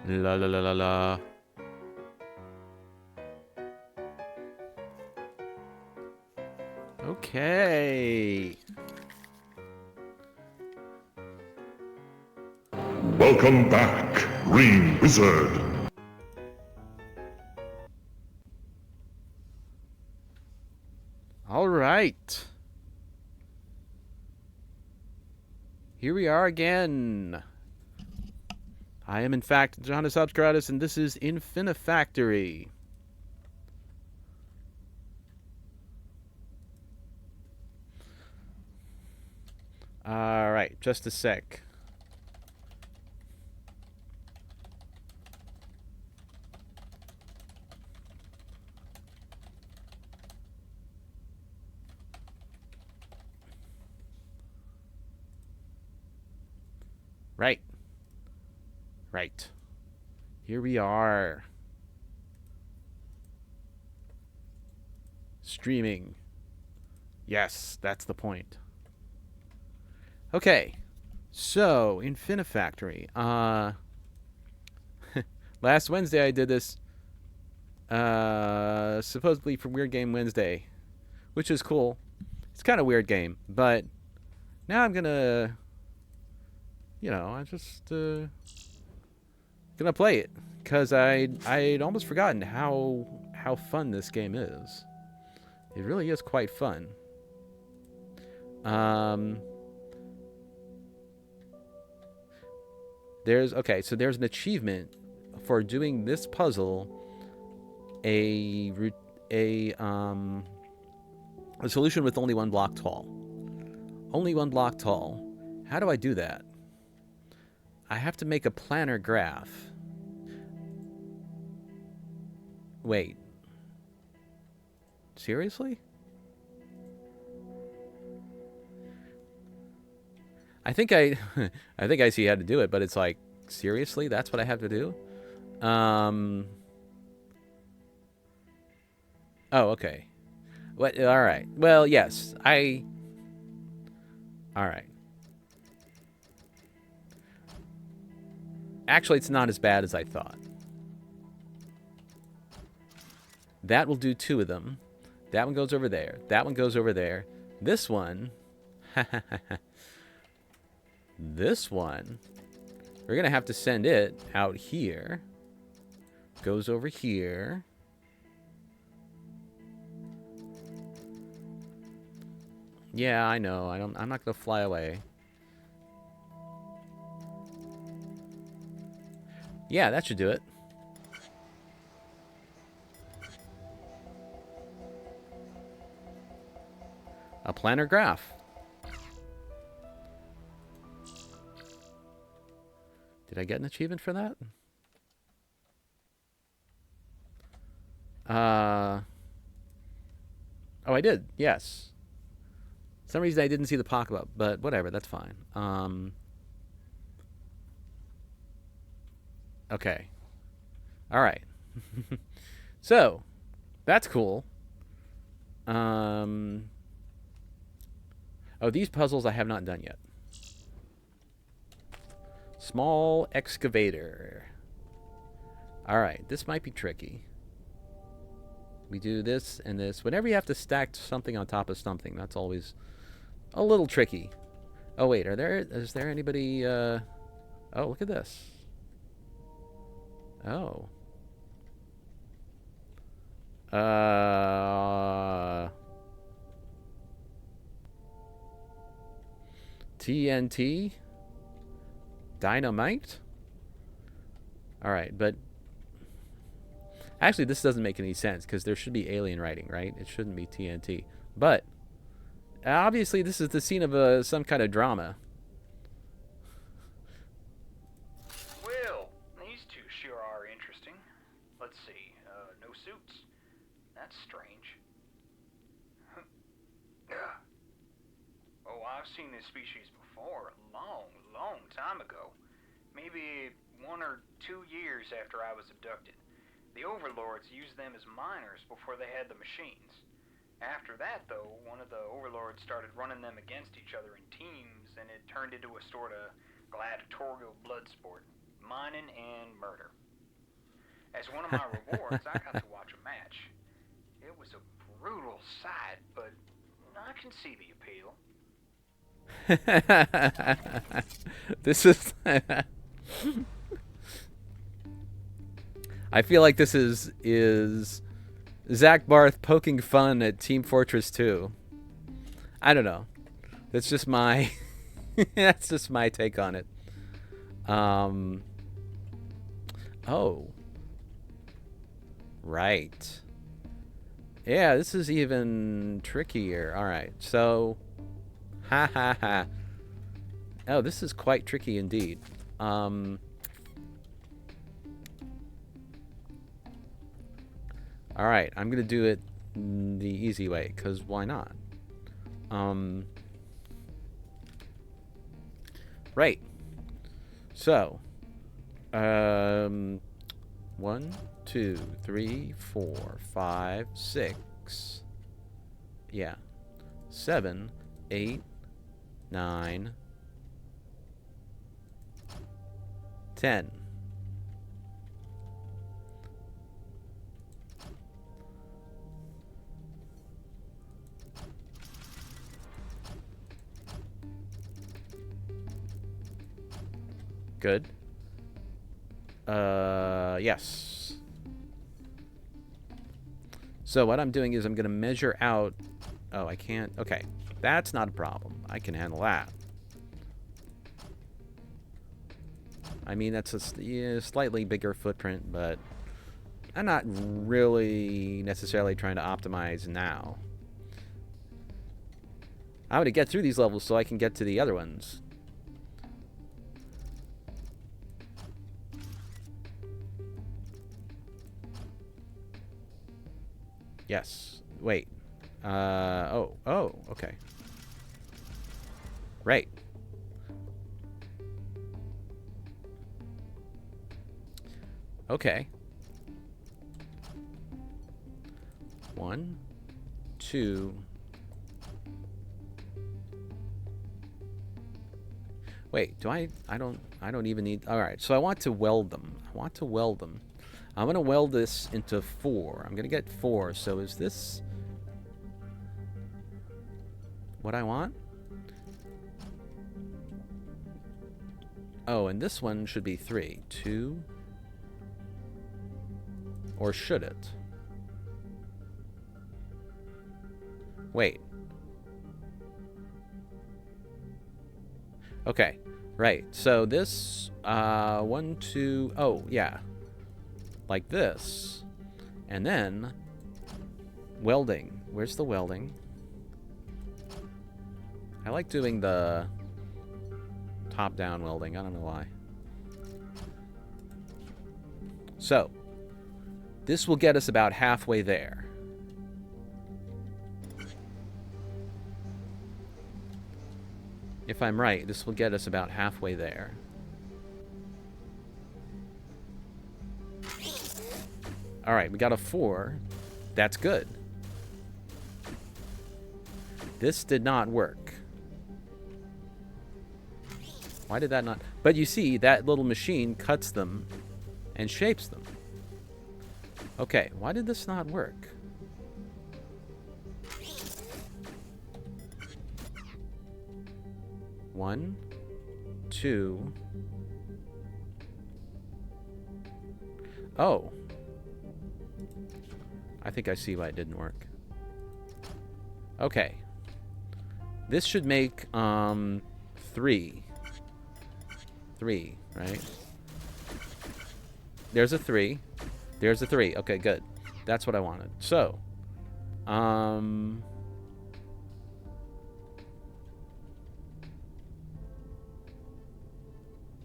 La la la la la. Okay. Welcome back, Green Wizard. All right. Here we are again. I am, in fact, Johannes Absgratis, and this is Infinifactory. All right, just a sec. Right. Right. Here we are. Streaming. Yes, that's the point. Okay. So, Infinifactory. Last Wednesday I did this supposedly for Weird Game Wednesday, which is cool. It's kind of weird game, but now I'm gonna, I'm just gonna play it because I'd almost forgotten how fun this game is. It really is quite fun. Um, there's an achievement for doing this puzzle, a solution with only one block tall. Only one block tall. How do I do that? I have to make a planar graph. Wait. Seriously? I think I think I see how to do it, but it's like, seriously? That's what I have to do? Oh, okay. What? All right. Well, yes. All right. Actually, it's not as bad as I thought. That will do 2 of them. That one goes over there. That one goes over there. This one... this one... We're going to have to send it out here. Goes over here. Yeah, I know. I'm not going to fly away. Yeah, that should do it. A planar graph. Did I get an achievement for that? Oh, I did. Yes. For some reason I didn't see the pop-up, but whatever, that's fine. Okay. All right. So, that's cool. Oh, these puzzles I have not done yet. Small excavator. All right, this might be tricky. We do this and this. Whenever you have to stack something on top of something, that's always a little tricky. Oh wait, is there anybody? Oh, look at this. Oh. TNT? Dynamite? Alright, but... Actually, this doesn't make any sense, because there should be alien writing, right? It shouldn't be TNT. But, obviously, this is the scene of some kind of drama. Well, these two sure are interesting. Let's see, no suits. That's strange. Oh, I've seen this species before, a long, long time ago. Maybe 1 or 2 years after I was abducted. The overlords used them as miners before they had the machines. After that, though, one of the overlords started running them against each other in teams, and it turned into a sort of gladiatorial blood sport. mining, and murder. As one of my rewards, I got to watch a match. It was a brutal sight, but I can see the appeal. This is. I feel like this is Zach Barth poking fun at Team Fortress 2. I don't know. That's just my that's just my take on it. Oh. Right. Yeah, this is even trickier. All right. So ha ha ha. Oh, this is quite tricky indeed. All right, I'm going to do it the easy way, because why not? Right. So, 1, 2, 3, 4, 5, 6. Yeah. 7, 8, 9, 10. Good. Yes. So what I'm doing is I'm going to measure out... Oh, I can't... Okay. That's not a problem. I can handle that. I mean, that's a slightly bigger footprint, but I'm not really necessarily trying to optimize now. I want to get through these levels so I can get to the other ones. Yes. Wait. Oh, okay. Right. Okay. 1, 2. Wait, I don't even need... All right, so I want to weld them. I'm going to weld this into 4. I'm going to get 4. So is this what I want? Oh, and this one should be 3. 2. Or should it? Wait. Okay. Right. So this 1, 2... Oh, yeah. Like this. And then welding. Where's the welding? I like doing the top-down welding. I don't know why. So, this will get us about halfway there. If I'm right, this will get us about halfway there. All right, we got a 4. That's good. This did not work. Why did that not? But you see, that little machine cuts them and shapes them. Okay, why did this not work? One, 2. Oh. I think I see why it didn't work. Okay. This should make 3. 3, right? There's a 3. There's a 3. Okay, good. That's what I wanted. So, all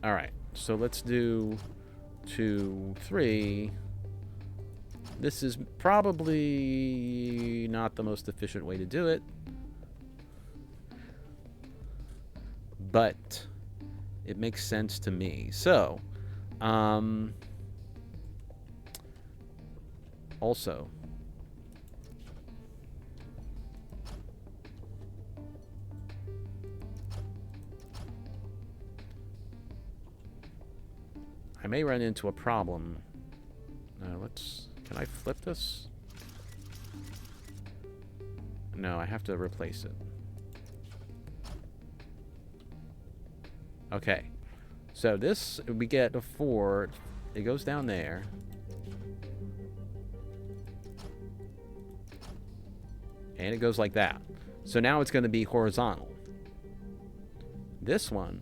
right. So let's do 2, 3. This is probably not the most efficient way to do it, but it makes sense to me. So, also, I may run into a problem. Can I flip this? No, I have to replace it. Okay. So this, we get a 4. It goes down there. And it goes like that. So now it's going to be horizontal. This one,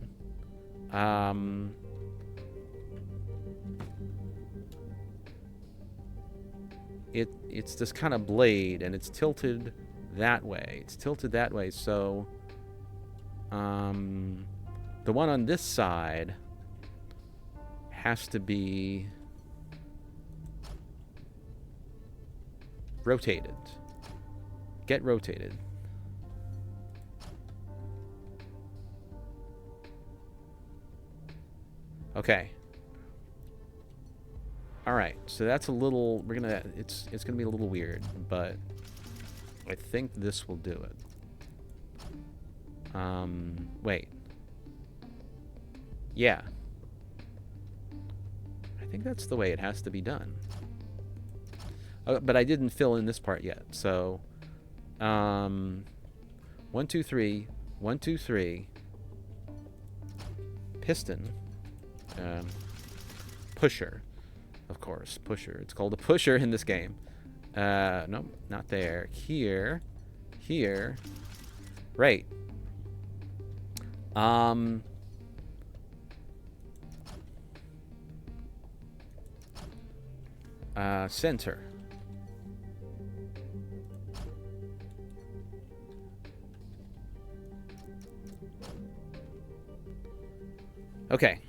it's this kind of blade, and it's tilted that way. It's tilted that way, so the one on this side has to be rotated. Get rotated. Okay. All right. So that's a little. It's gonna be a little weird, but I think this will do it. Wait. Yeah. I think that's the way it has to be done. But I didn't fill in this part yet. So, 1, 2, 3, 1, 2, 3. Piston. Pusher. Of course, pusher. It's called a pusher in this game. No, not there. Here. Here. Right. Center. Okay.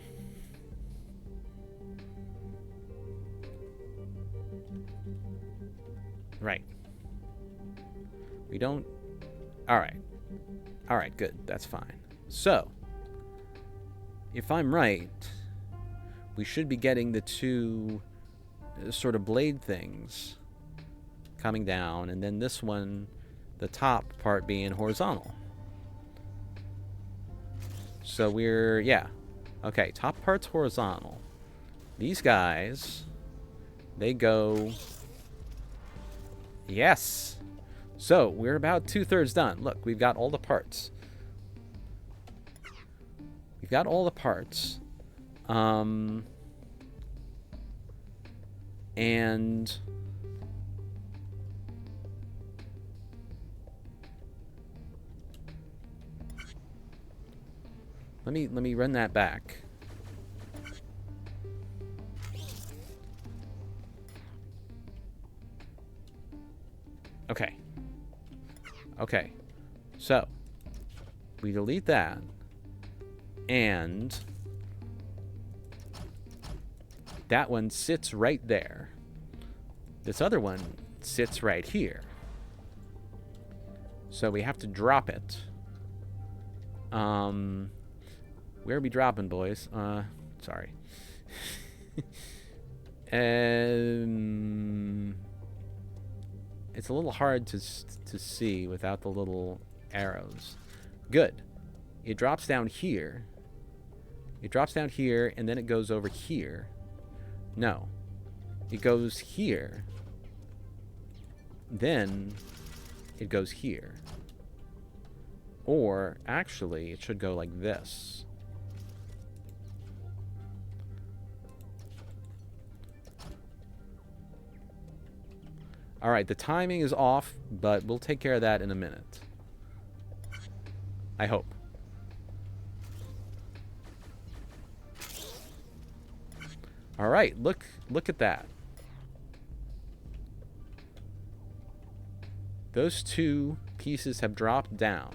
Right. We don't... Alright. Alright, good. That's fine. So, if I'm right, we should be getting the two sort of blade things coming down, and then this one, the top part being horizontal. So we're... Yeah. Okay, top part's horizontal. These guys, they go... Yes! So, we're about 2/3 done. Look, we've got all the parts. We've got all the parts. And... Let me run that back. Okay. Okay. So, we delete that. And that one sits right there. This other one sits right here. So we have to drop it. Where are we dropping, boys? Sorry. It's a little hard to see without the little arrows. Good. It drops down here. It drops down here, and then it goes over here. No. It goes here. Then it goes here. Or, actually, it should go like this. Alright, the timing is off, but we'll take care of that in a minute. I hope. Alright, look at that. Those two pieces have dropped down.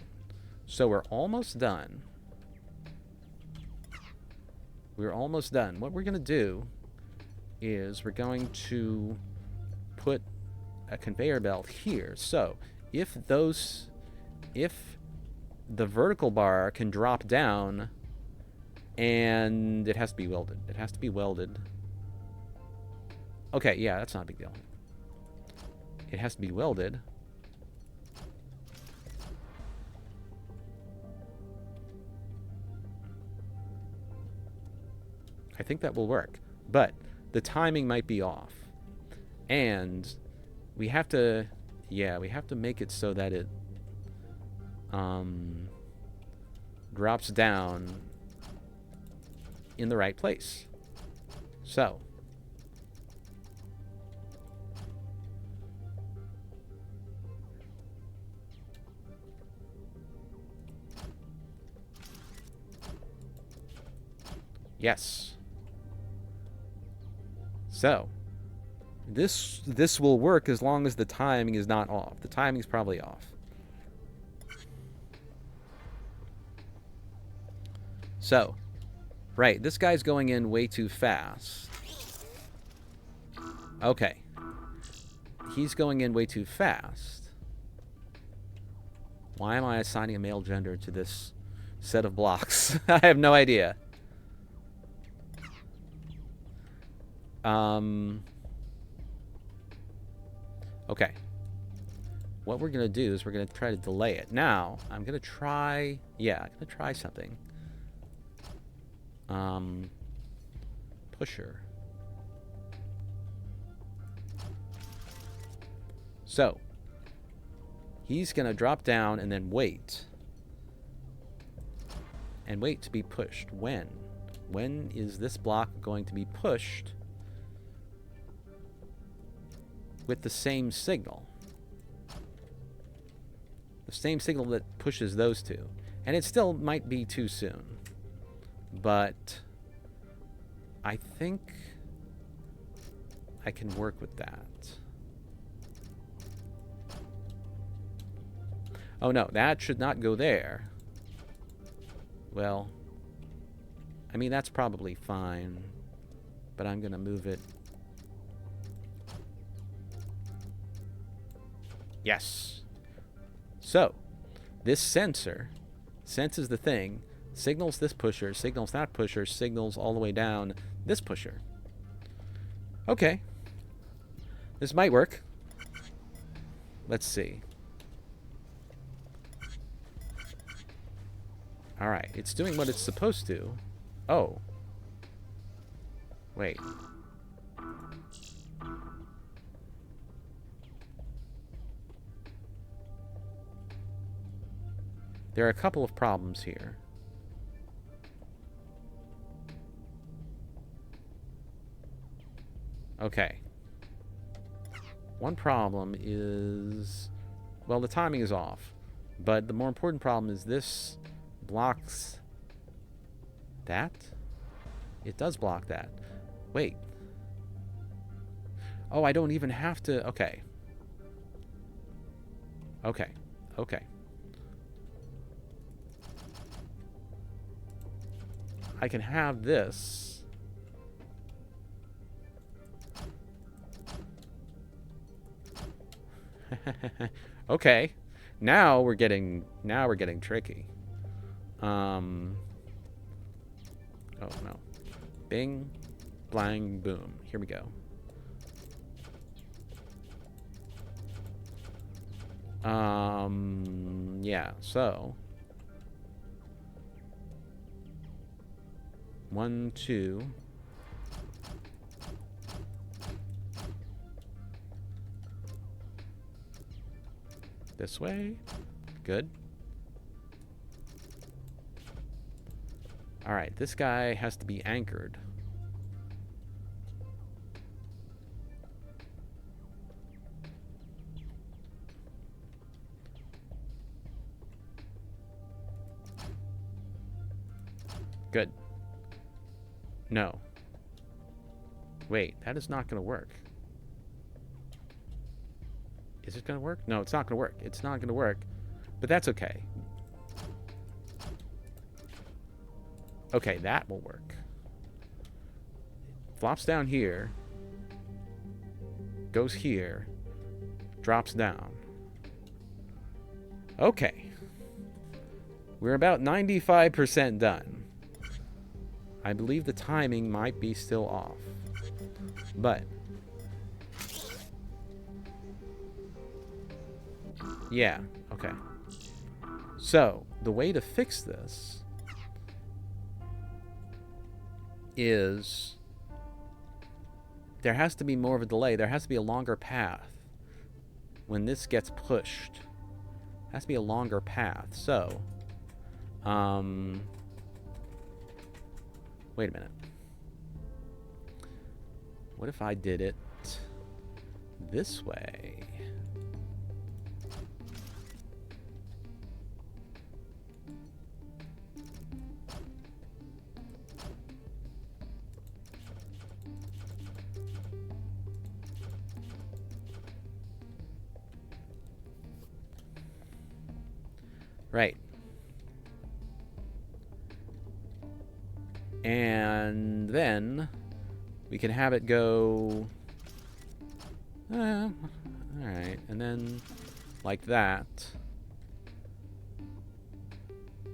So we're almost done. We're almost done. What we're going to do is we're going to put a conveyor belt here. So if the vertical bar can drop down, and it has to be welded. It has to be welded. Okay, yeah, that's not a big deal. It has to be welded. I think that will work. But the timing might be off. And we have to, yeah, we have to make it so that it drops down in the right place. So, yes. So, this will work as long as the timing is not off. The timing's probably off. So, right, this guy's going in way too fast. Okay. He's going in way too fast. Why am I assigning a male gender to this set of blocks? I have no idea. Okay. What we're going to do is we're going to try to delay it. Now, I'm going to try... Yeah, I'm going to try something. Pusher. So, he's going to drop down and then wait. And wait to be pushed. When? When is this block going to be pushed with the same signal? The same signal that pushes those two. And it still might be too soon. But I think I can work with that. Oh no, that should not go there. Well, I mean, that's probably fine. But I'm going to move it. Yes. So, this sensor senses the thing, signals this pusher, signals that pusher, signals all the way down this pusher. Okay. This might work. Let's see. Alright, it's doing what it's supposed to. Oh. Wait. There are a couple of problems here. Okay. One problem is... Well, the timing is off. But the more important problem is this blocks that? It does block that. Wait. Oh, I don't even have to... Okay. Okay. Okay. I can have this. Okay. Now we're getting tricky. Oh no. Bing, blang, boom. Here we go. Yeah, so 1, 2. This way. Good. All right, this guy has to be anchored. Good. No. Wait, that is not going to work. Is it going to work? No, it's not going to work. It's not going to work. But that's okay. Okay, that will work. Flops down here. Goes here. Drops down. Okay. We're about 95% done. I believe the timing might be still off. But... yeah, okay. So, the way to fix this is there has to be more of a delay. There has to be a longer path when this gets pushed. It has to be a longer path. So, wait a minute. What if I did it this way? Right. And then we can have it go... alright. And then like that.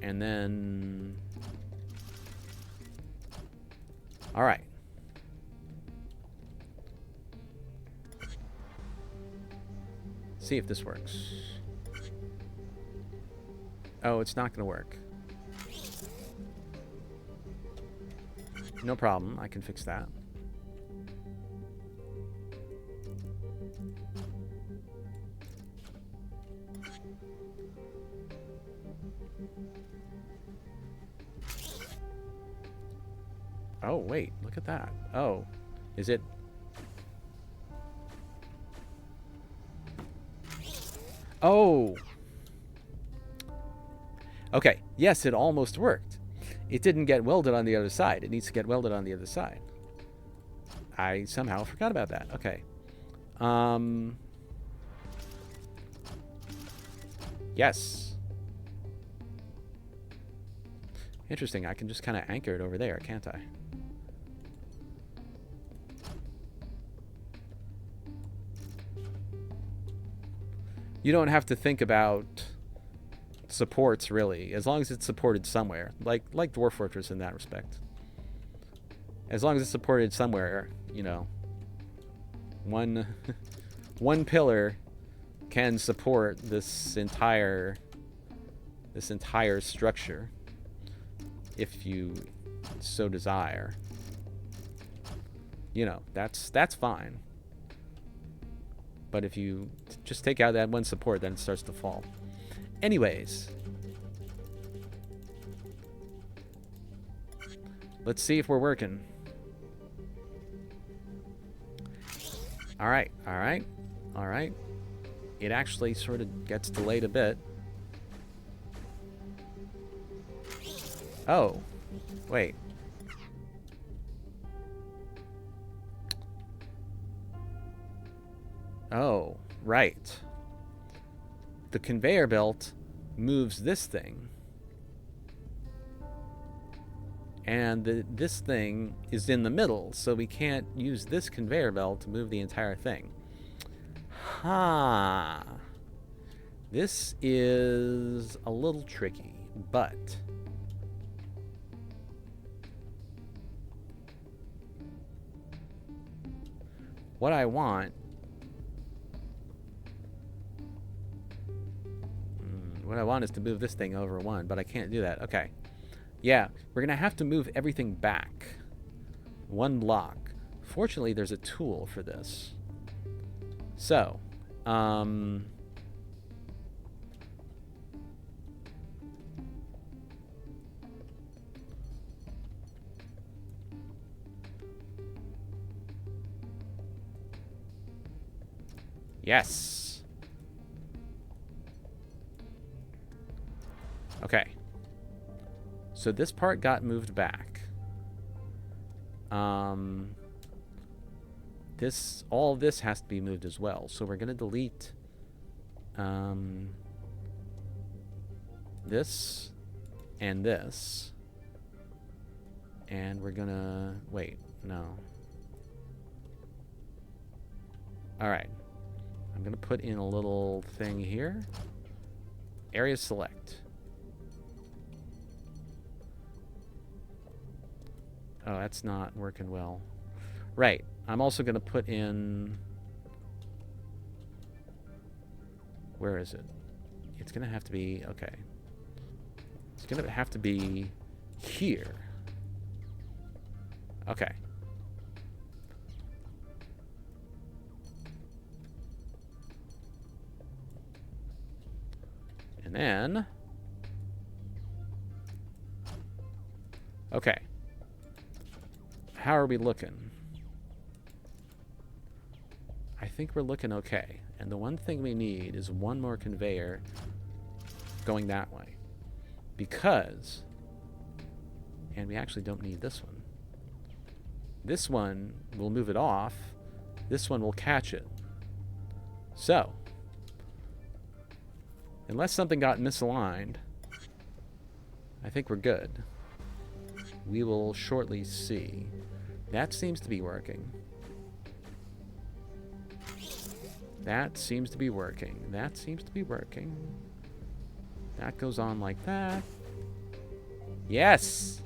And then... Alright. See if this works. Oh, it's not going to work. No problem. I can fix that. Oh, wait. Look at that. Oh. Is it... Oh! Okay. Yes, it almost worked. It didn't get welded on the other side. It needs to get welded on the other side. I somehow forgot about that. Okay. Yes. Interesting. I can just kind of anchor it over there, can't I? You don't have to think about supports, really, as long as it's supported somewhere, like Dwarf Fortress in that respect. As long as it's supported somewhere, you know, one pillar can support this entire structure, if you so desire. You know, that's fine. But if you just take out that one support, then it starts to fall. Anyways, let's see if we're working. All right. It actually sort of gets delayed a bit. Oh, wait. Oh, right. The conveyor belt moves this thing. And this thing is in the middle, so we can't use this conveyor belt to move the entire thing. Ha! This is a little tricky, but... what I want... what I want is to move this thing over one, but I can't do that. Okay. Yeah, we're going to have to move everything back. One block. Fortunately, there's a tool for this. So, yes. Okay. So this part got moved back. All this has to be moved as well. So we're gonna delete this and this. And we're gonna wait, no. Alright. I'm gonna put in a little thing here. Area select. Oh, that's not working well. Right. I'm also going to put in... where is it? It's going to have to be... okay. It's going to have to be here. Okay. And then... Okay. How are we looking? I think we're looking okay. And the one thing we need is one more conveyor going that way. Because... And we actually don't need this one. This one will move it off. This one will catch it. So... Unless something got misaligned, I think we're good. We will shortly see. That seems to be working. That seems to be working. That seems to be working. That goes on like that. Yes!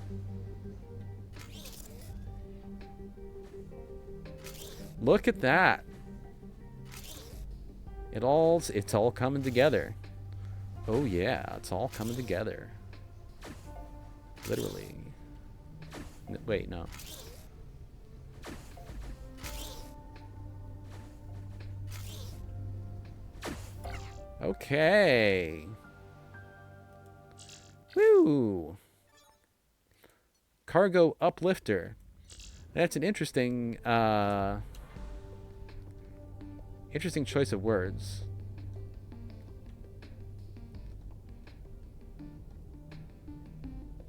Look at that. It's all coming together. Oh yeah, it's all coming together. Literally. Wait, no. Okay. Woo! Cargo uplifter. That's an interesting interesting choice of words.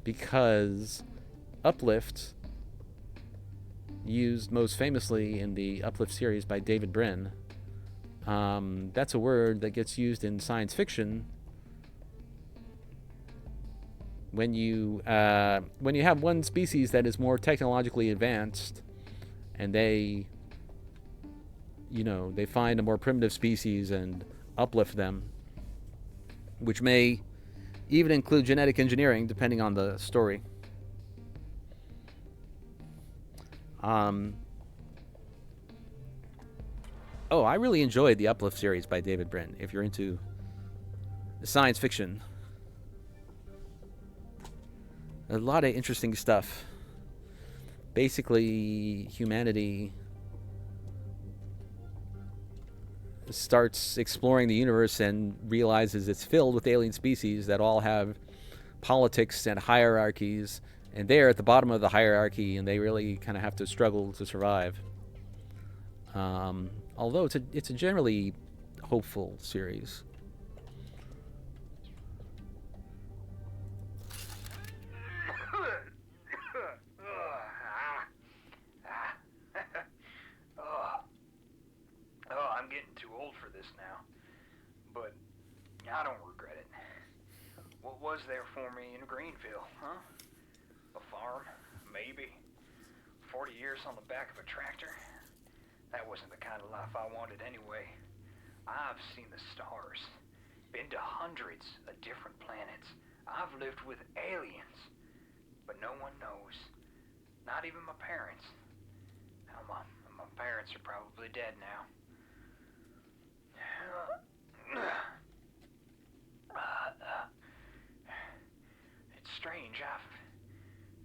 Because Uplift, used most famously in the Uplift series by David Brin, that's a word that gets used in science fiction when you have one species that is more technologically advanced, and they find a more primitive species and uplift them, which may even include genetic engineering, depending on the story. I really enjoyed the Uplift series by David Brin. If you're into science fiction, a lot of interesting stuff. Basically, humanity starts exploring the universe and realizes it's filled with alien species that all have politics and hierarchies, and they're at the bottom of the hierarchy, and they really kind of have to struggle to survive. Although it's a generally hopeful series. I'm getting too old for this now, but I don't regret it. What was there for me in Greenville, huh? A farm, maybe. 40 years on the back of a tractor. That wasn't the kind of life I wanted anyway. I've seen the stars, been to hundreds of different planets. I've lived with aliens, but no one knows. Not even my parents. Hell, my parents are probably dead now. It's strange, I've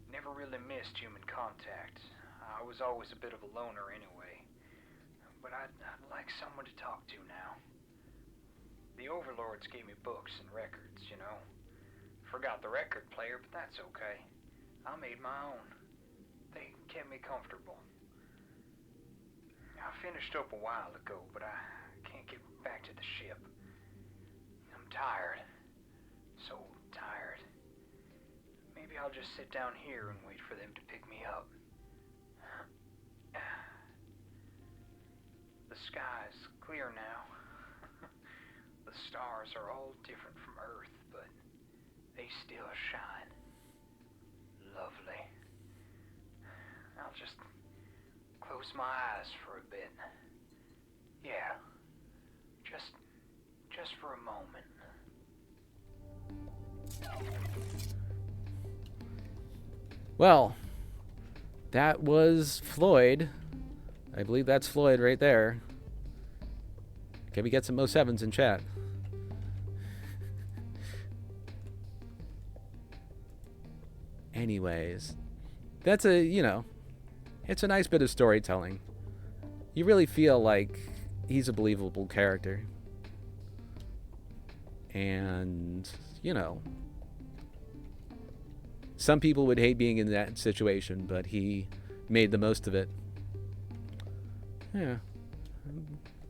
never really missed human contact. I was always a bit of a loner anyway. But I'd like someone to talk to now. The overlords gave me books and records, you know. Forgot the record player, but that's okay. I made my own. They kept me comfortable. I finished up a while ago, but I can't get back to the ship. I'm tired. So tired. Maybe I'll just sit down here and wait for them to pick me up. The sky's clear now. The stars are all different from Earth, but they still shine. Lovely. I'll just close my eyes for a bit. Yeah. Just for a moment. Well, that was Floyd. I believe that's Floyd right there. Can we get some 07s in chat? Anyways, that's It's a nice bit of storytelling. You really feel like he's a believable character. And, you know, some people would hate being in that situation, but he made the most of it. Yeah.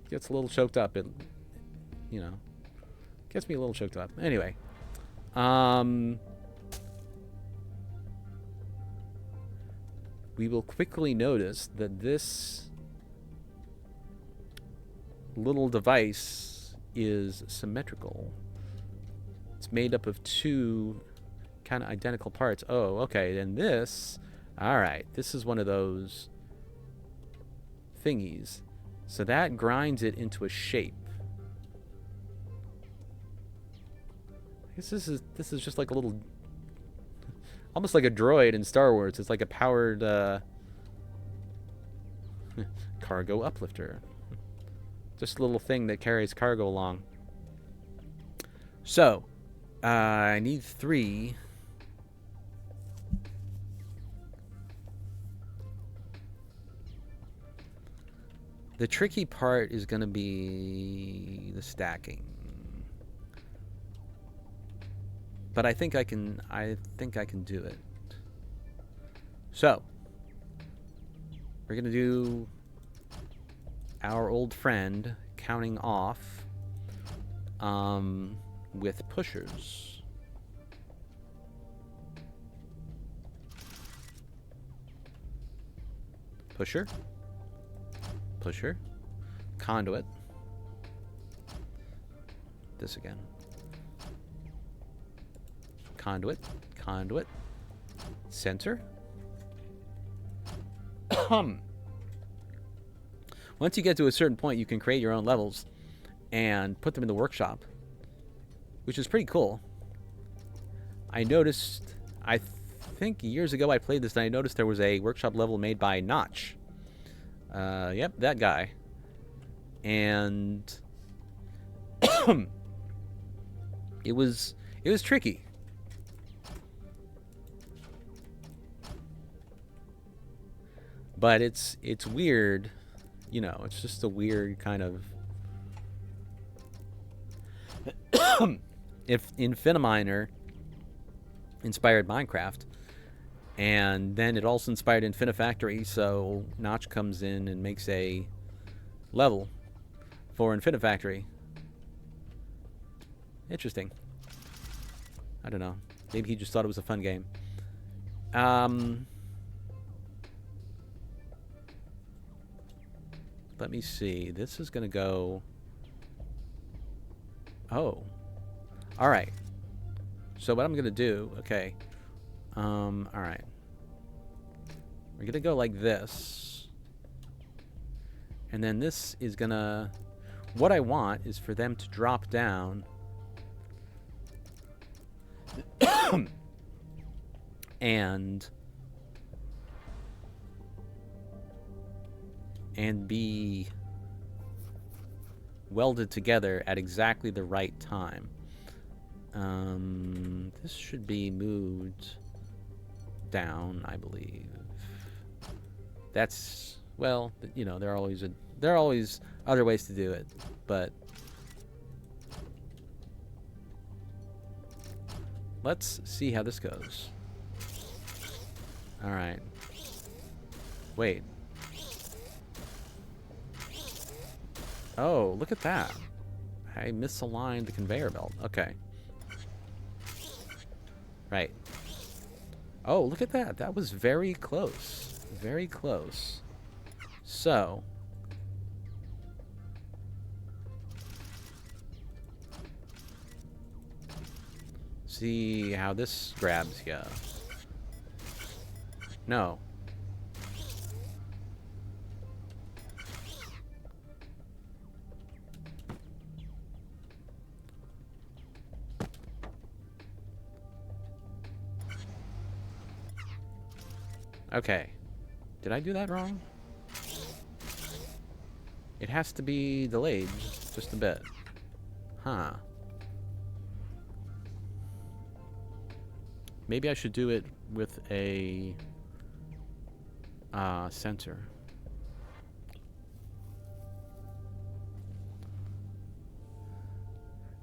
Gets a little choked up. It, you know, gets me a little choked up. Anyway. We will quickly notice that this little device is symmetrical. It's made up of two kind of identical parts. Oh, okay. Then this, all right. This is one of those thingies. So that grinds it into a shape. I guess this is just like a little, almost like a droid in Star Wars. It's like a powered cargo uplifter. Just a little thing that carries cargo along. So, I need 3. The tricky part is going to be the stacking. But I think I can do it. So, we're going to do our old friend counting off with pushers. Pusher. Pusher. Conduit. This again. Conduit. Conduit. Sensor. Once you get to a certain point, you can create your own levels and put them in the workshop, which is pretty cool. I noticed, I think years ago I played this and I noticed there was a workshop level made by Notch. Yep, that guy. And it was tricky. But it's weird. You know, it's just a weird kind of... If Infiniminer inspired Minecraft, and then it also inspired Infinifactory, so Notch comes in and makes a level for Infinifactory. Interesting. I don't know. Maybe he just thought it was a fun game. Let me see. This is going to go... Oh. All right. So what I'm going to do... Okay. All right. We're going to go like this. And then this is going to... What I want is for them to drop down... and be welded together at exactly the right time. This should be moved down, I believe. That's, well, you know, there are always other ways to do it, but let's see how this goes. All right. Wait. Oh, look at that. I misaligned the conveyor belt. Okay. Right. Oh, look at that. That was very close. Very close. So. See how this grabs you. No. Okay. Did I do that wrong? It has to be delayed just a bit. Huh. Maybe I should do it with a sensor.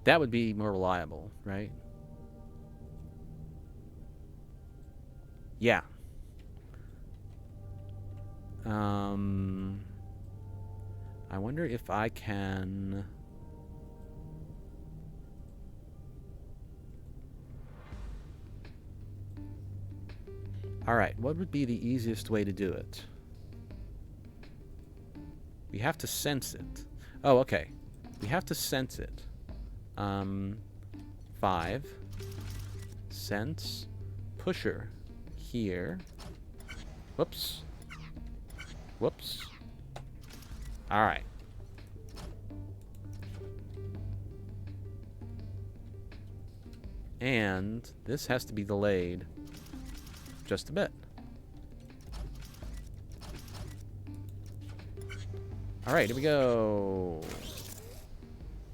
That would be more reliable, right? Yeah. I wonder if I can... Alright, what would be the easiest way to do it? We have to sense it. Oh, okay. We have to sense it. 5. Sense. Pusher. Here. Whoops. Whoops. Alright. And this has to be delayed just a bit. Alright, here we go.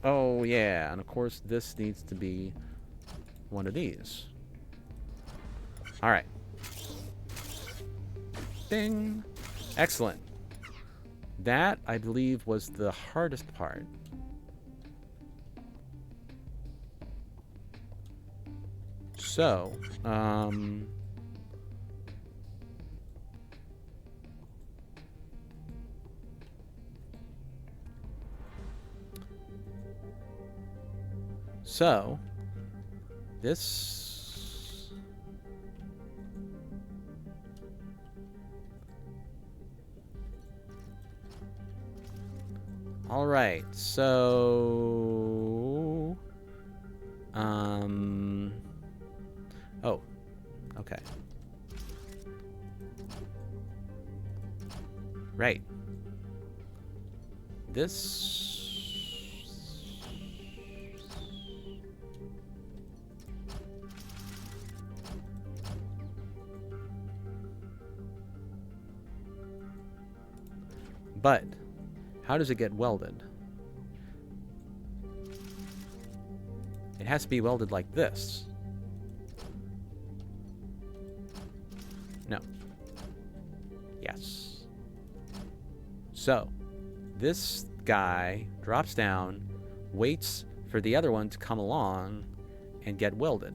Oh, yeah. And of course, this needs to be one of these. Alright. Ding. Excellent. That, I believe, was the hardest part. So, this... All right, so... Oh, okay. Right. This... But, how does it get welded? It has to be welded like this. No. Yes. So, this guy drops down, waits for the other one to come along and get welded.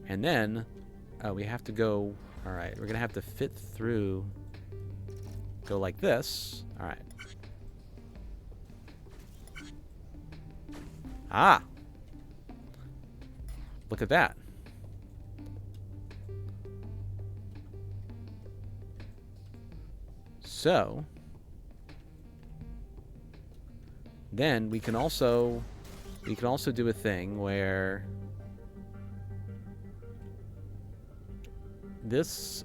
And then, we have to go... Alright, we're going to have to fit through... Go like this. Alright. Ah! Look at that. So, then we can also do a thing where this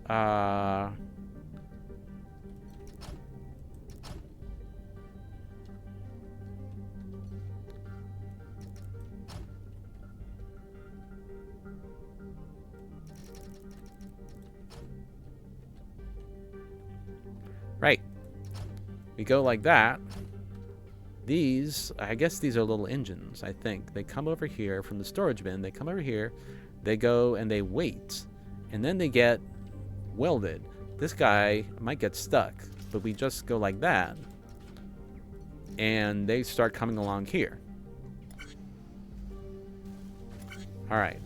right. We go like that. These, I guess these are little engines, I think. They come over here from the storage bin. They come over here. They go and they wait. And then they get welded. This guy might get stuck, but we just go like that. And they start coming along here. All right.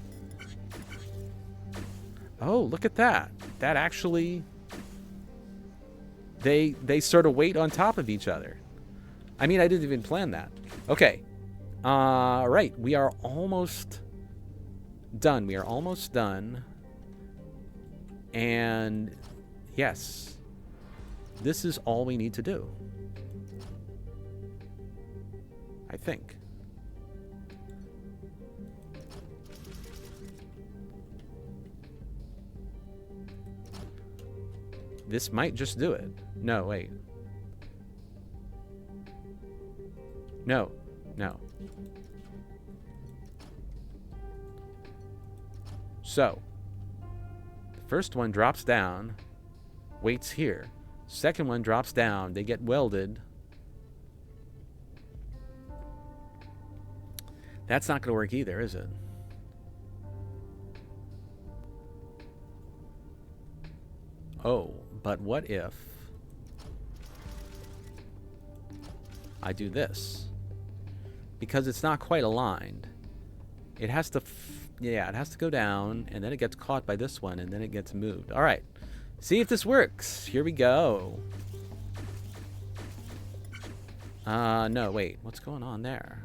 Oh, look at that. That actually... They sort of wait on top of each other. I mean, I didn't even plan that. Okay. Right. We are almost done. We are almost done. And yes, this is all we need to do. I think. This might just do it. No, wait. No. No. So, the first one drops down, waits here. Second one drops down, they get welded. That's not going to work either, is it? Oh, but what if I do this? Because it's not quite aligned. It has to, yeah, it has to go down, and then it gets caught by this one, and then it gets moved. All right. See if this works. Here we go. No, wait. What's going on there?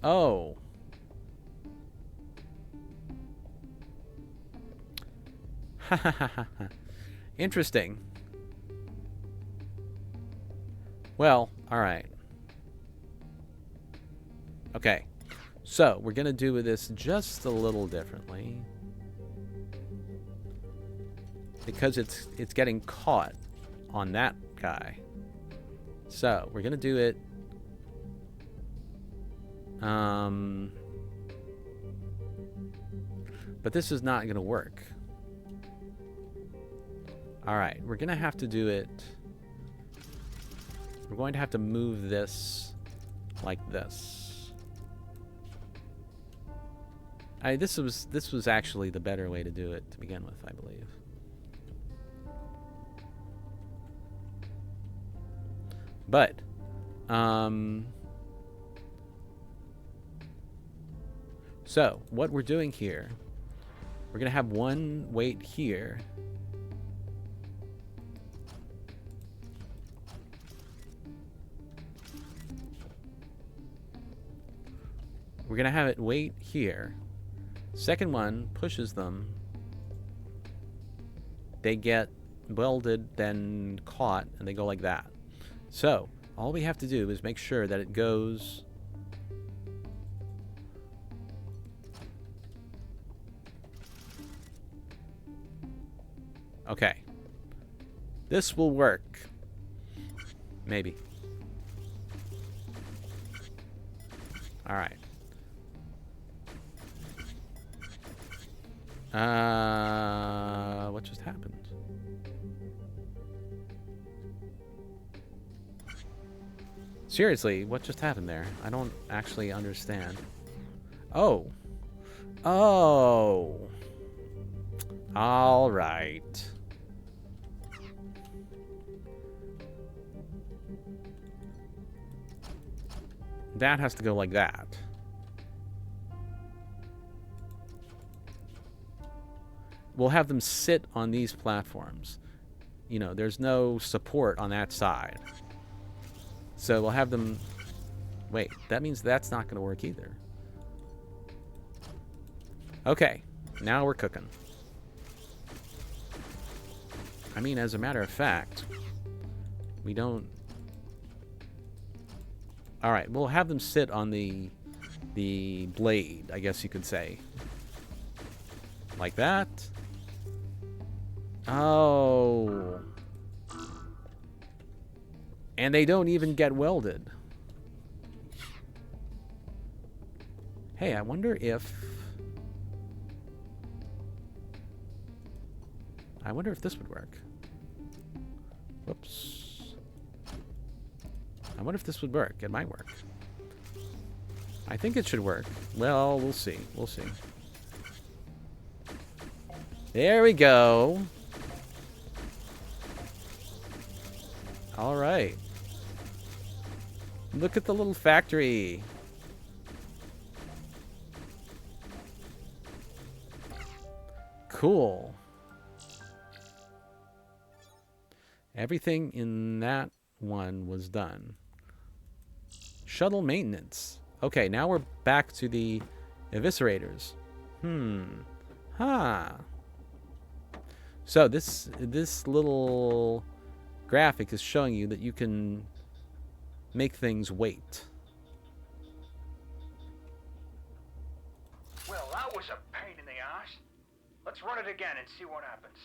Oh. Interesting. Well, all right. Okay. So, we're going to do this just a little differently. Because it's getting caught on that guy. So, we're going to do it but this is not going to work. All right, we're going to have to do it. We're going to have to move this like this. This was actually the better way to do it to begin with, I believe. But so what we're doing here, we're going to have one weight here. We're going to have it weight here. Second one pushes them. They get welded, then caught, and they go like that. So, all we have to do is make sure that it goes okay. This will work. Maybe. All right. What just happened? Seriously, what just happened there? I don't actually understand. Oh. Oh. All right. That has to go like that. We'll have them sit on these platforms. You know, there's no support on that side. So we'll have them... Wait, that means that's not going to work either. Okay, now we're cooking. I mean, as a matter of fact, we don't... Alright, we'll have them sit on the blade, I guess you could say. Like that. Oh. And they don't even get welded. Hey, I wonder if this would work. Whoops. I wonder if this would work. It might work. I think it should work. Well, we'll see. We'll see. There we go. All right. Look at the little factory. Cool. Everything in that one was done. Shuttle maintenance. Okay, now we're back to the eviscerators. Huh. So this little graphic is showing you that you can make things wait. Well, that was a pain in the ass. Let's run it again and see what happens.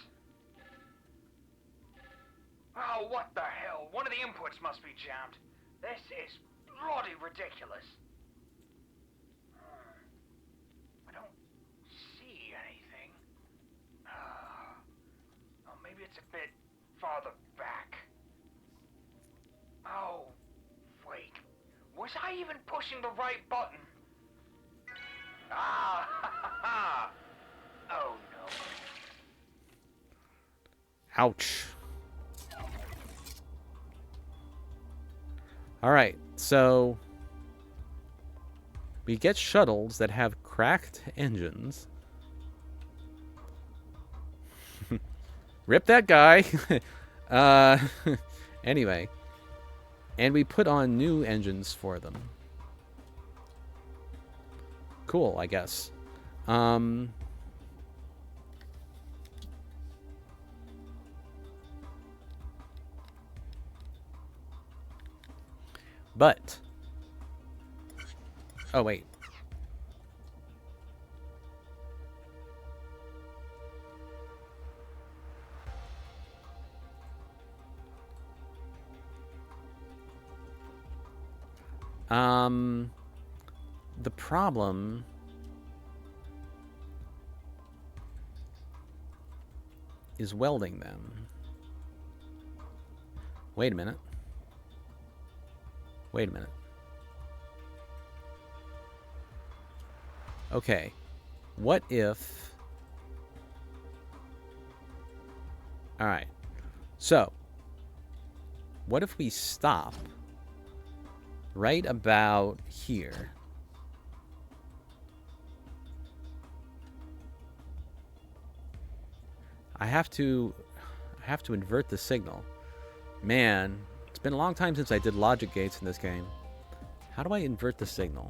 Oh, what the hell? One of the inputs must be jammed. This is bloody ridiculous. I don't see anything. Oh, maybe it's a bit farther back. Oh, wait. Was Was I even pushing the right button? Ah, ha, ha, ha. Oh no. Ouch. Alright, so we get shuttles that have cracked engines. Rip that guy. uh, anyway. And we put on new engines for them. Cool, I guess. But... Oh, wait. The problem is welding them. Wait a minute. Wait a minute. Okay. What if... Alright. So, what if we stop right about here? I have to invert the signal. Man, it's been a long time since I did logic gates in this game. How do I invert the signal?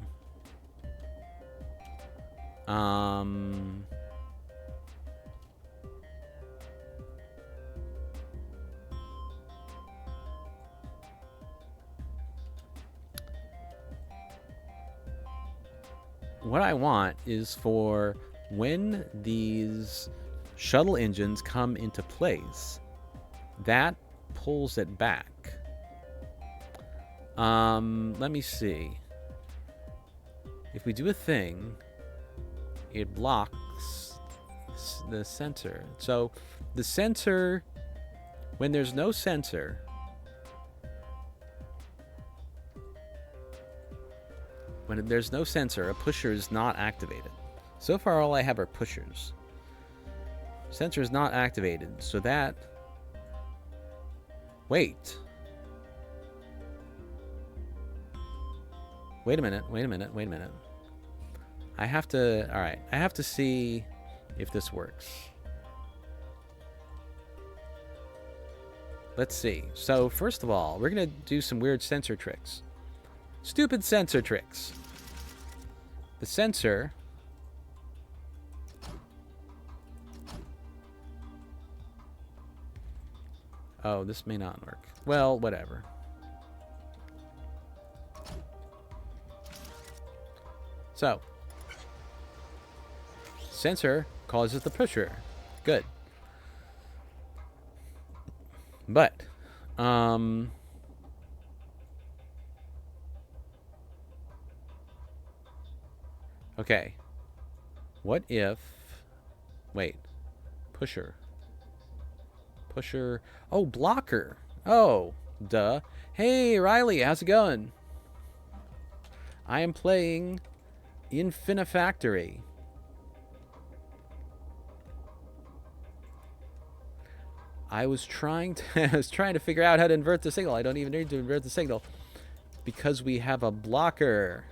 What I want is for when these shuttle engines come into place, that pulls it back. Let me see. If we do a thing, it blocks the sensor. So the sensor, when there's no sensor, when there's no sensor, a pusher is not activated. So far, all I have are pushers. Sensor is not activated, so that... Wait. Wait a minute, wait a minute, wait a minute. I have to... Alright, I have to see if this works. Let's see. So, first of all, we're going to do some weird sensor tricks. Stupid sensor tricks. The sensor... Oh, this may not work. Well, whatever. So, sensor causes the pusher. Good. But, okay. What if... Wait. Pusher. Pusher. Oh, blocker. Oh, duh. Hey, Riley, how's it going? I am playing Infinifactory. I was trying to figure out how to invert the signal. I don't even need to invert the signal because we have a blocker.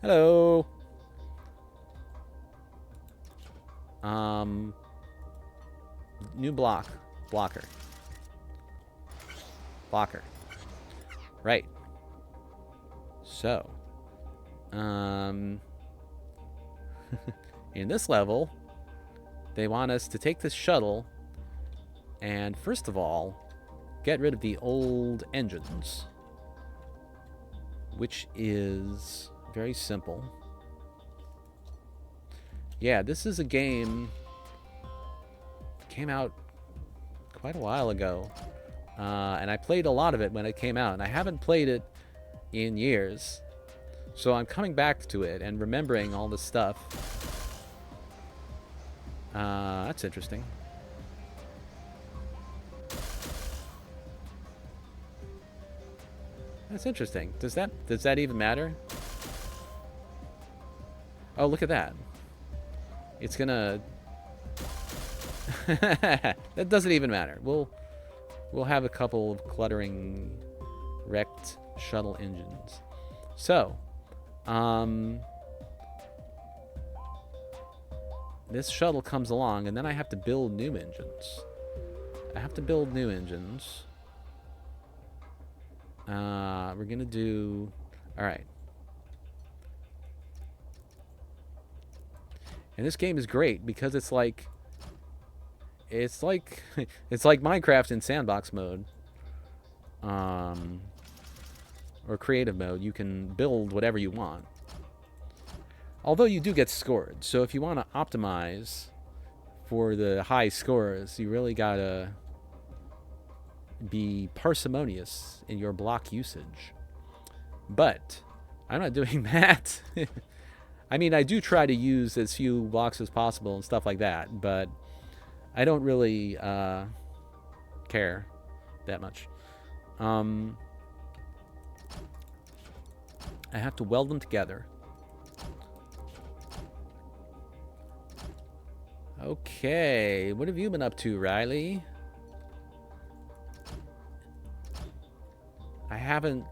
Hello. New blocker. Blocker. Right. So, in this level, they want us to take this shuttle and, first of all, get rid of the old engines, which is very simple. Yeah, this is a game that came out quite a while ago, and I played a lot of it when it came out, and I haven't played it in years, so I'm coming back to it and remembering all this stuff. That's interesting. That's interesting. Does that even matter? Oh, look at that. It's gonna... That doesn't even matter. We'll have a couple of cluttering wrecked shuttle engines. So, this shuttle comes along, and then I have to build new engines. We're gonna do... Alright. And this game is great because it's like it's like Minecraft in sandbox mode, or creative mode. You can build whatever you want, although you do get scored. So if you want to optimize for the high scores, you really gotta be parsimonious in your block usage. But I'm not doing that. I mean, I do try to use as few blocks as possible and stuff like that, but I don't really care that much. I have to weld them together. Okay, what have you been up to, Riley? I haven't...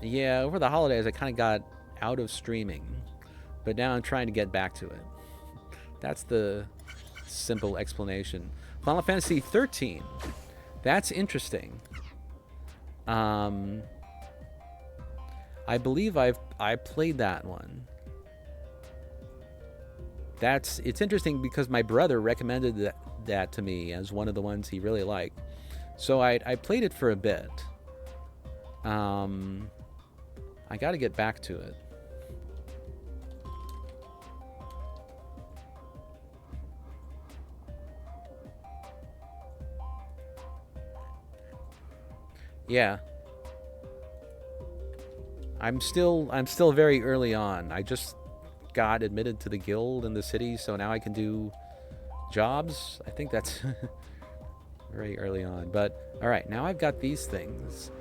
Yeah, over the holidays I kind of got out of streaming, but now I'm trying to get back to it. That's the simple explanation. Final Fantasy 13. That's interesting. I believe I played that one. It's interesting because my brother recommended that to me as one of the ones he really liked. So I played it for a bit. I got to get back to it. Yeah. I'm still very early on. I just got admitted to the guild in the city, so now I can do jobs. I think that's very early on. But all right, now I've got these things,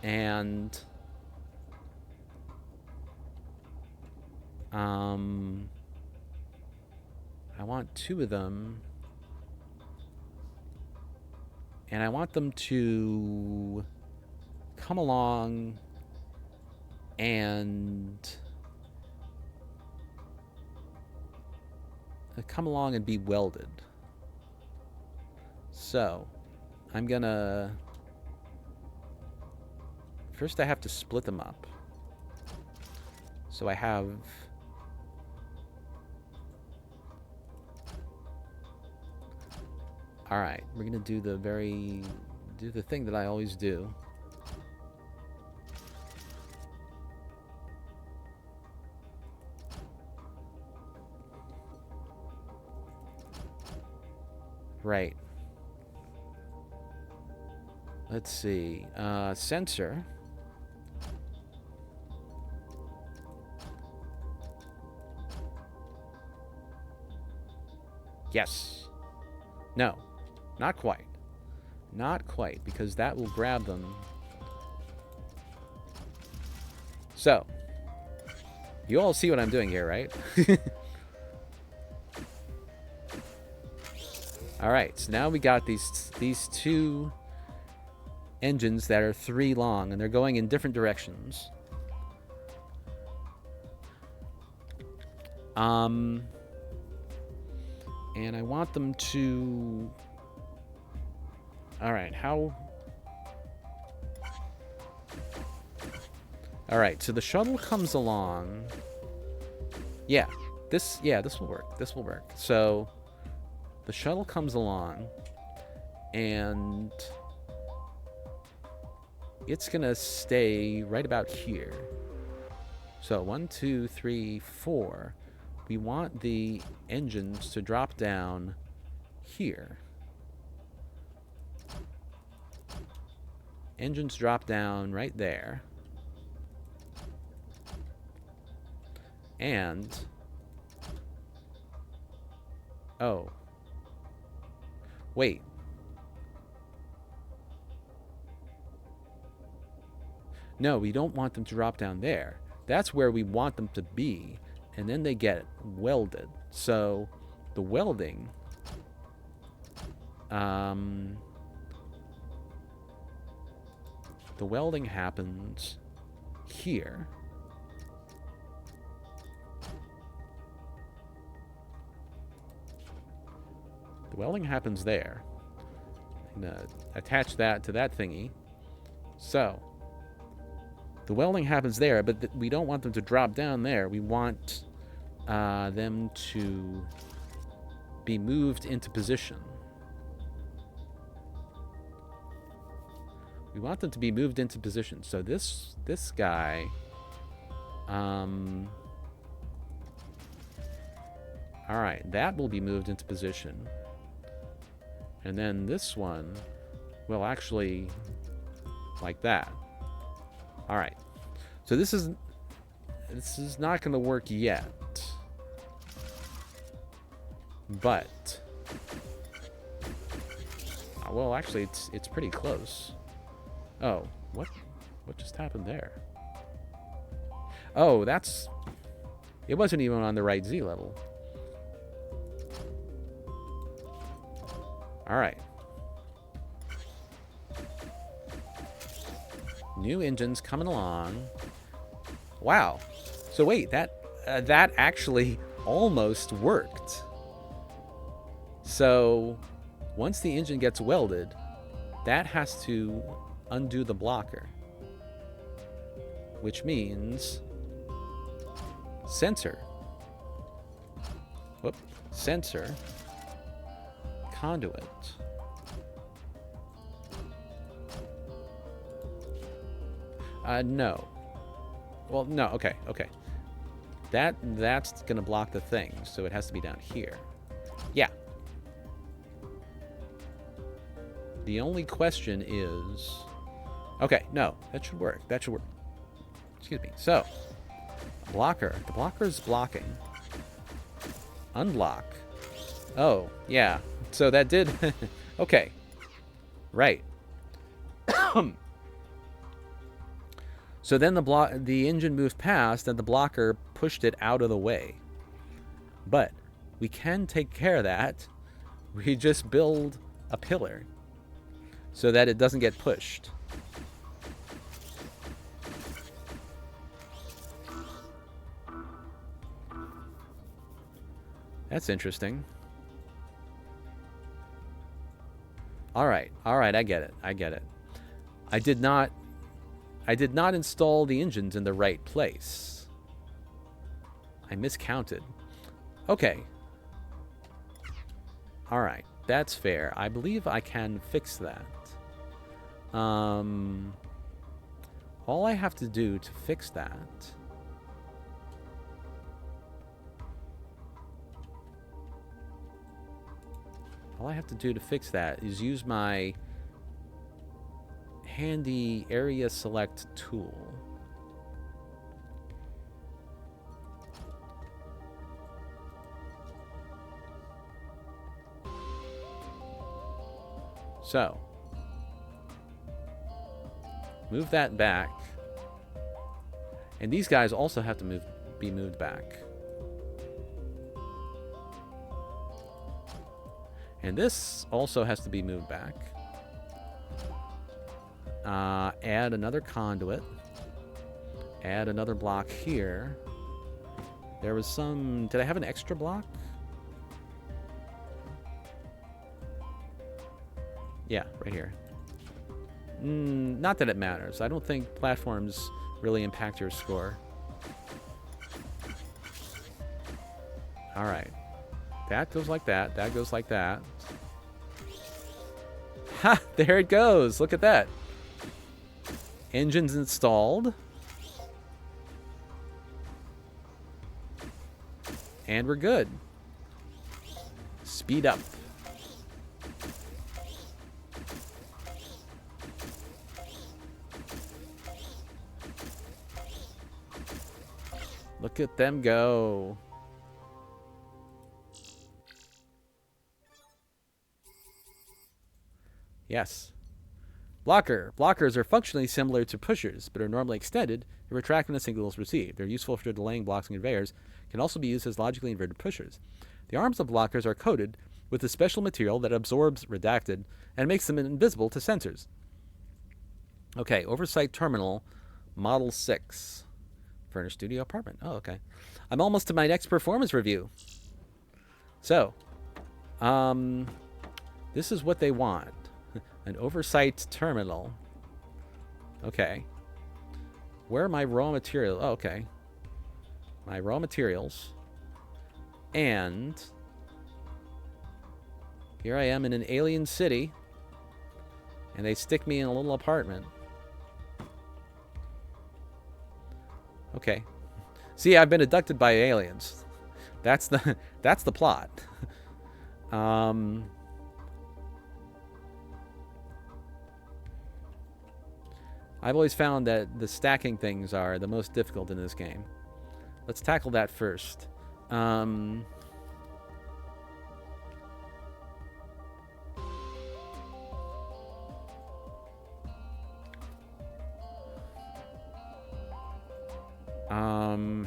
and I want 2 of them, and I want them to come along and be welded. So I'm gonna... First I have to split them up. So I have... Alright, we're gonna do the thing that I always do. Right. Let's see. Sensor. Yes. No. Not quite. Not quite, because that will grab them. So. You all see what I'm doing here, right? Alright, so now we got these 2 engines that are 3 long, and they're going in different directions. And I want them to... Alright, how... Alright, so the shuttle comes along. Yeah, this will work. This will work. So... The shuttle comes along, and it's gonna stay right about here. So 1, 2, 3, 4. We want the engines to drop down here. Engines drop down right there. And... Oh. Wait. No, we don't want them to drop down there. That's where we want them to be. And then they get welded. So the welding... the welding happens here. The welding happens there. I'm gonna attach that to that thingy. So, the welding happens there, but we don't want them to drop down there. We want them to be moved into position. We want them to be moved into position. So this guy, all right, that will be moved into position. And then this one will actually, like that. All right. So this is not going to work yet. But well, actually it's pretty close. Oh, what just happened there? Oh, it wasn't even on the right Z level. All right. New engines coming along. Wow. So wait, that actually almost worked. So once the engine gets welded, that has to undo the blocker, which means sensor. Whoop. Sensor. Conduit. No. Well, no. Okay. That's gonna block the thing, so it has to be down here. Yeah. The only question is... Okay, no. That should work. Excuse me. So, blocker. The blocker is blocking. Unblock. Oh, yeah. So that did... Okay. Right. So then the engine moved past, and the blocker pushed it out of the way. But we can take care of that. We just build a pillar so that it doesn't get pushed. That's interesting. All right, I get it. I did not install the engines in the right place. I miscounted. Okay. All right, that's fair. I believe I can fix that. All I have to do to fix that... All I have to do to fix that is use my handy area select tool. So, move that back. And these guys also have to be moved back. And this also has to be moved back. Add another conduit. Add another block here. There was some... Did I have an extra block? Yeah, right here. Not that it matters. I don't think platforms really impact your score. Alright. That goes like that. That goes like that. Ha! There it goes. Look at that. Engines installed. And we're good. Speed up. Look at them go. Yes. Blocker. Blockers are functionally similar to pushers, but are normally extended and retract when a signal is received. They're useful for delaying blocks and conveyors, can also be used as logically inverted pushers. The arms of blockers are coated with a special material that absorbs redacted and makes them invisible to sensors. Okay, Oversight Terminal, Model 6. Furnished studio apartment. Oh, okay. I'm almost to my next performance review. So, this is what they want. An Oversight Terminal. Okay. Where are my raw materials? Oh, okay. My raw materials. And here I am in an alien city. And they stick me in a little apartment. Okay. See, I've been abducted by aliens. That's the plot. I've always found that the stacking things are the most difficult in this game. Let's tackle that first.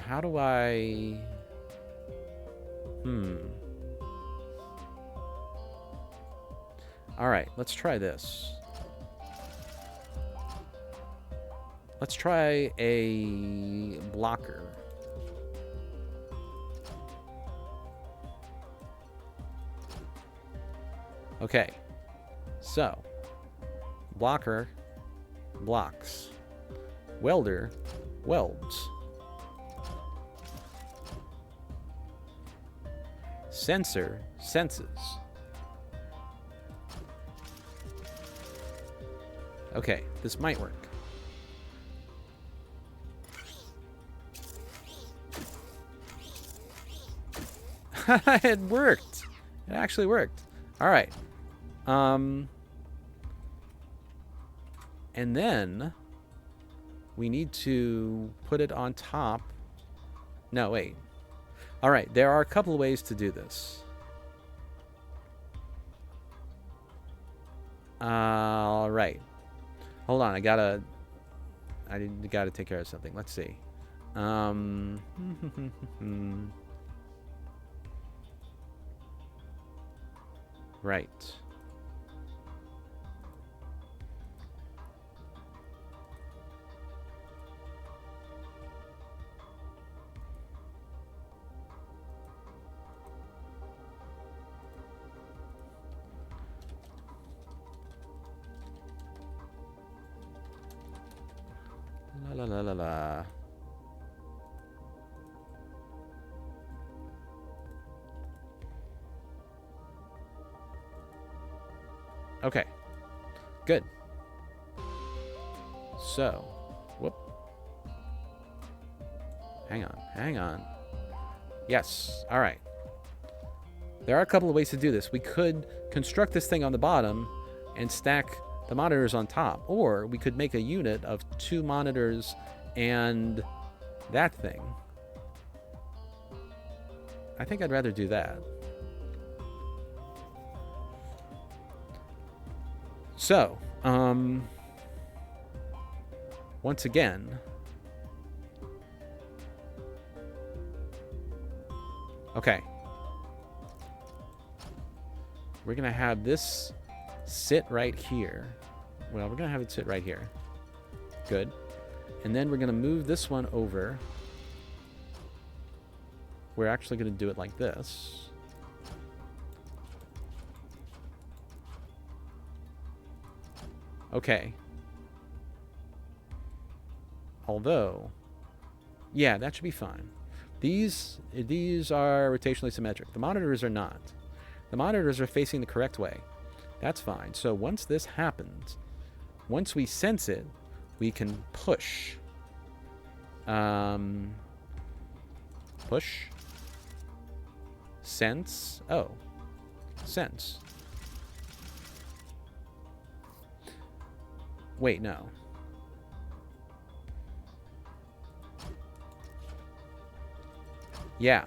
How do I... Alright, let's try this. Let's try a blocker. Okay. So, blocker blocks. Welder welds. Sensor senses. Okay, this might work. It worked. It actually worked. All right. And then we need to put it on top. No, wait. All right, there are a couple of ways to do this. All right. Hold on, I gotta take care of something. Let's see. Right. La la la la la. Okay. Good. So, whoop. Hang on. Hang on. Yes. All right. There are a couple of ways to do this. We could construct this thing on the bottom and stack the monitors on top, or we could make a unit of 2 monitors and that thing. I think I'd rather do that. So, once again, okay, we're gonna have this sit right here. Well, we're gonna have it sit right here. Good. And then we're gonna move this one over. We're actually gonna do it like this. Okay. Although, yeah, that should be fine. These are rotationally symmetric. The monitors are not. The monitors are facing the correct way. That's fine. So once this happens, once we sense it, we can push. Push. Sense. Oh. Sense. Wait, no. Yeah.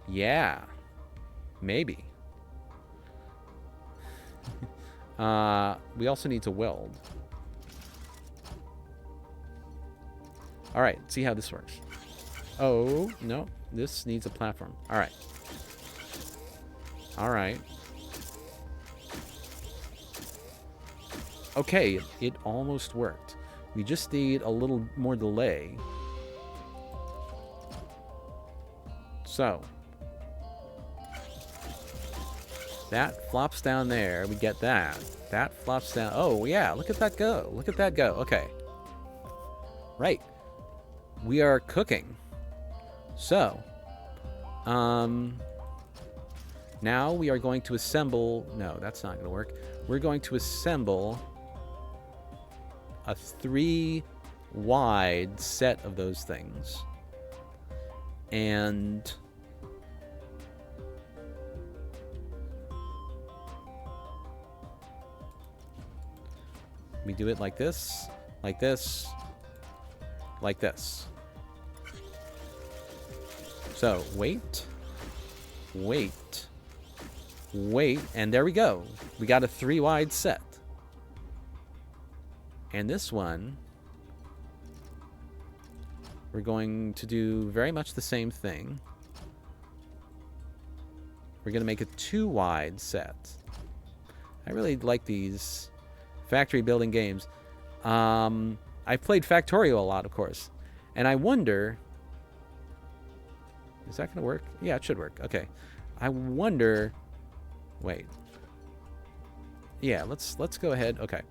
Yeah. Maybe. We also need to weld. All right, see how this works. Oh, no. This needs a platform. All right. All right. Okay, it almost worked. We just need a little more delay. So, that flops down there. We get that. That flops down. Oh, yeah, look at that go. Look at that go. Okay. Right. We are cooking. So, now we are going to assemble... No, that's not going to work. We're going to assemble a 3-wide set of those things. And... we do it like this, like this, like this. So, wait, wait, wait, and there we go. We got a 3-wide set. And this one, we're going to do very much the same thing. We're going to make a 2-wide set. I really like these factory building games. I've played Factorio a lot, of course. And I wonder... is that going to work? Yeah, it should work. Okay. I wonder... wait. Yeah, let's go ahead. Okay.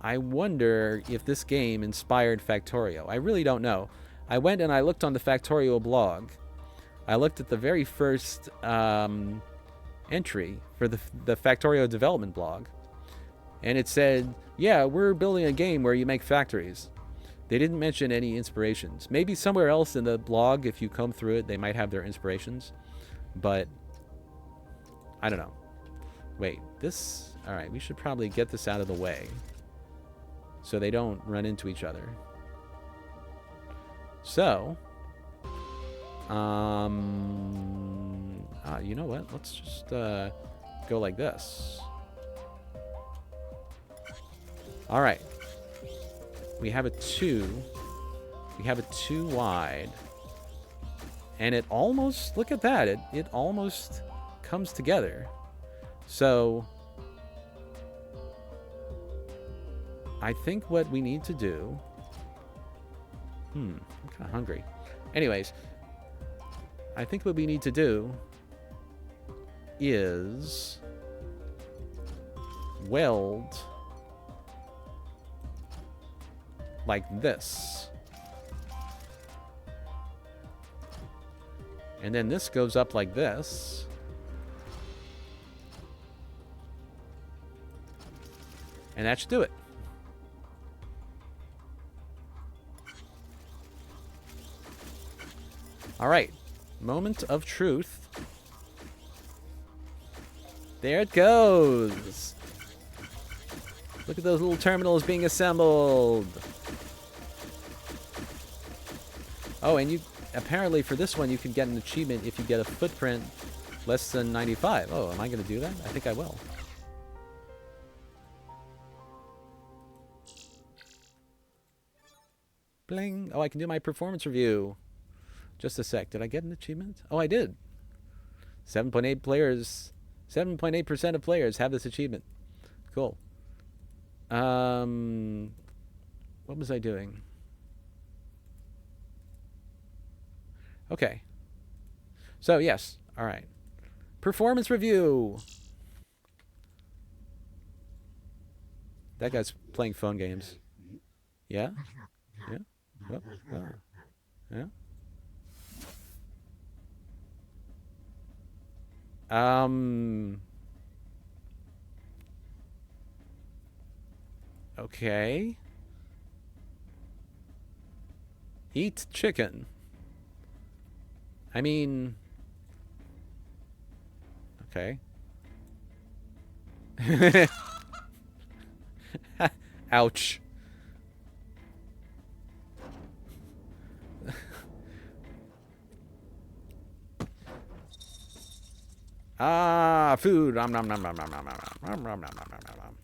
I wonder if this game inspired Factorio. I really don't know. I went and I looked on the Factorio blog. I looked at the very first entry for the Factorio development blog. And it said, yeah, we're building a game where you make factories. They didn't mention any inspirations. Maybe somewhere else in the blog, if you comb through it, they might have their inspirations. But, I don't know. Wait, this... alright, we should probably get this out of the way. So they don't run into each other. So... you know what? Let's just go like this. Alright. We have a 2. We have a 2 wide. And it almost... look at that. It almost comes together. So... I think what we need to do... I'm kind of hungry. Anyways... I think what we need to do... is... weld... like this. And then this goes up like this. And that should do it. All right. Moment of truth. There it goes. Look at those little terminals being assembled. Oh, and you apparently for this one you can get an achievement if you get a footprint less than 95. Oh, am I going to do that? I think I will. Bling. Oh, I can do my performance review. Just a sec. Did I get an achievement? Oh, I did. 7.8 players. 7.8% of players have this achievement. Cool. What was I doing? Okay. So, yes. All right. Performance review. That guy's playing phone games. Yeah? Yeah? Oh, oh. Yeah? Okay. Eat chicken. I mean... okay. Ouch. Food. Nom, nom, nom, nom, nom, nom, nom, nom, nom, nom, nom, nom, nom.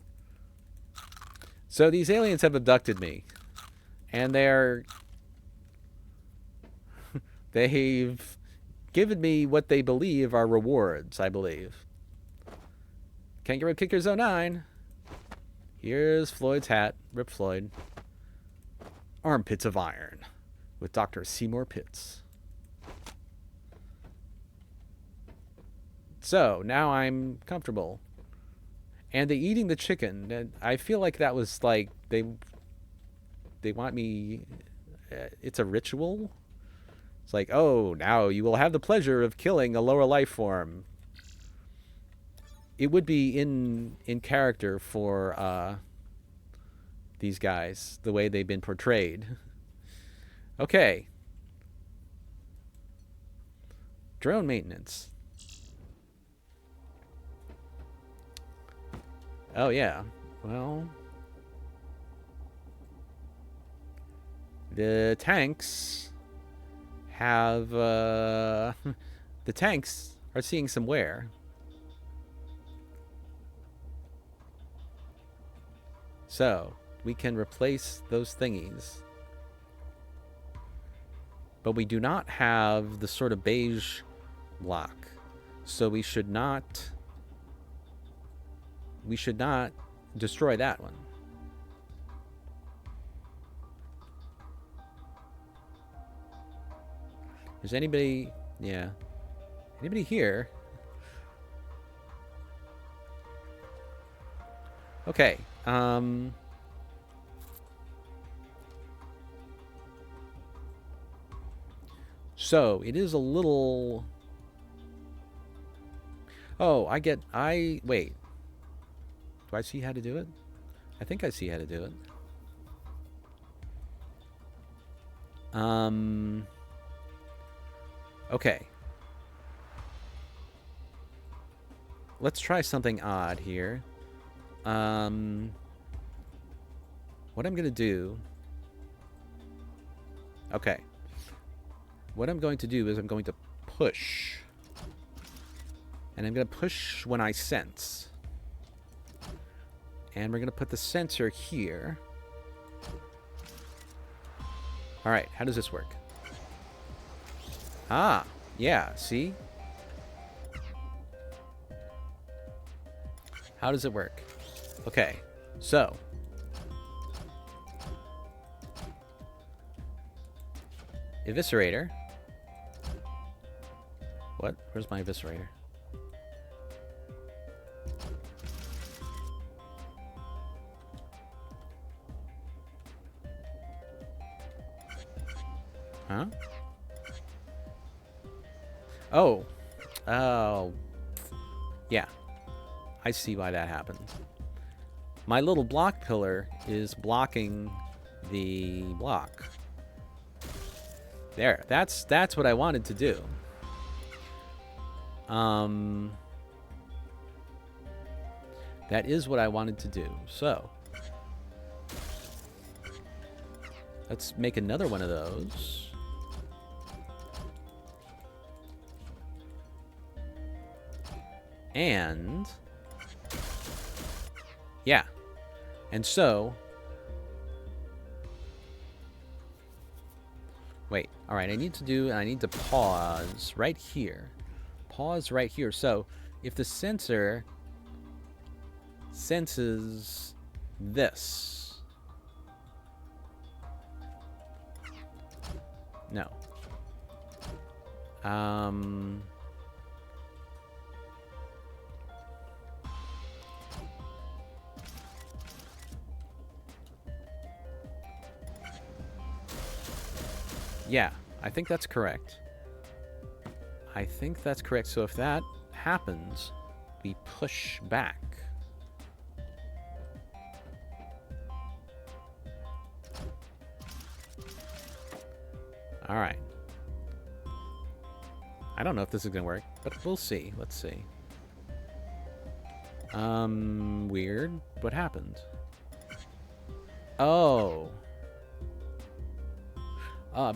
So these aliens have abducted me. And they've given me what they believe are rewards, I believe. Kangaroo Kickers 09. Here's Floyd's hat. Rip Floyd. Armpits of Iron with Dr. Seymour Pitts. So, now I'm comfortable. And the eating the chicken, I feel like that was like, they want me, it's a ritual. It's like, oh, now you will have the pleasure of killing a lower life form. It would be in character for these guys, the way they've been portrayed. Okay. Drone maintenance. Oh, yeah. Well, the tanks have, the tanks are seeing some wear. So, we can replace those thingies. But we do not have the sort of beige block. So we should not destroy that one. Is anybody, yeah, anybody here? Okay. So it is a little. Oh, wait. Do I see how to do it? I think I see how to do it. Okay. Let's try something odd here. What I'm going to do... Okay. What I'm going to do is I'm going to push. And I'm going to push when I sense. And we're going to put the sensor here. Alright, how does this work? Ah, yeah, see? How does it work? Okay, so. Eviscerator. What? Where's my eviscerator? Huh? Oh. Oh. Yeah. I see why that happened. My little block pillar is blocking the block. There. That's what I wanted to do. That is what I wanted to do. So. Let's make another one of those. And yeah. And so wait, all right, I need to pause right here. Pause right here. So, if the sensor senses this. No. Yeah, I think that's correct. I think that's correct. So if that happens, we push back. All right. I don't know if this is going to work, but we'll see. Let's see. Weird. What happened? Oh.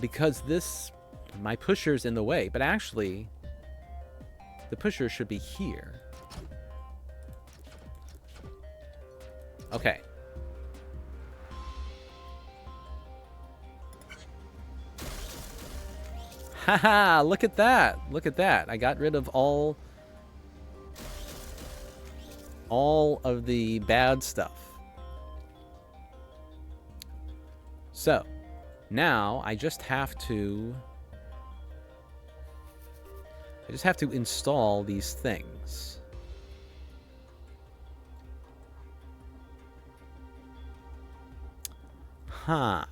Because my pusher's in the way, but actually, the pusher should be here. Okay. Haha, look at that. Look at that. I got rid of all of the bad stuff. So, now I just have to install these things. Huh.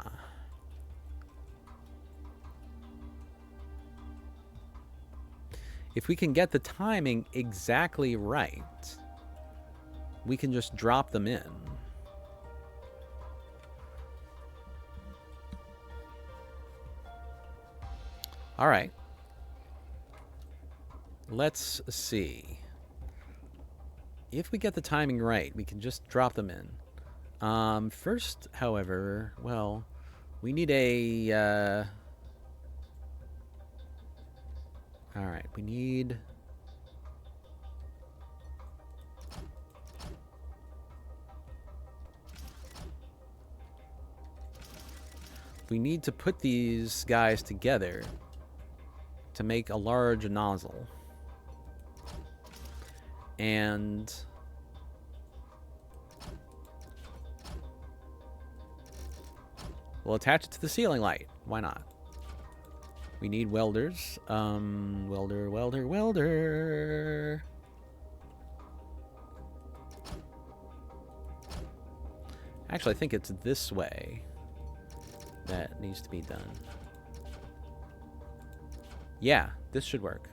If we can get the timing exactly right, we can just drop them in. All right. Let's see. If we get the timing right, we can just drop them in. First, however, well, we need a... all right, we need... we need to put these guys together to make a large nozzle. And we'll attach it to the ceiling light. Why not? We need welders. Welder. Actually, I think it's this way that needs to be done. Yeah, this should work.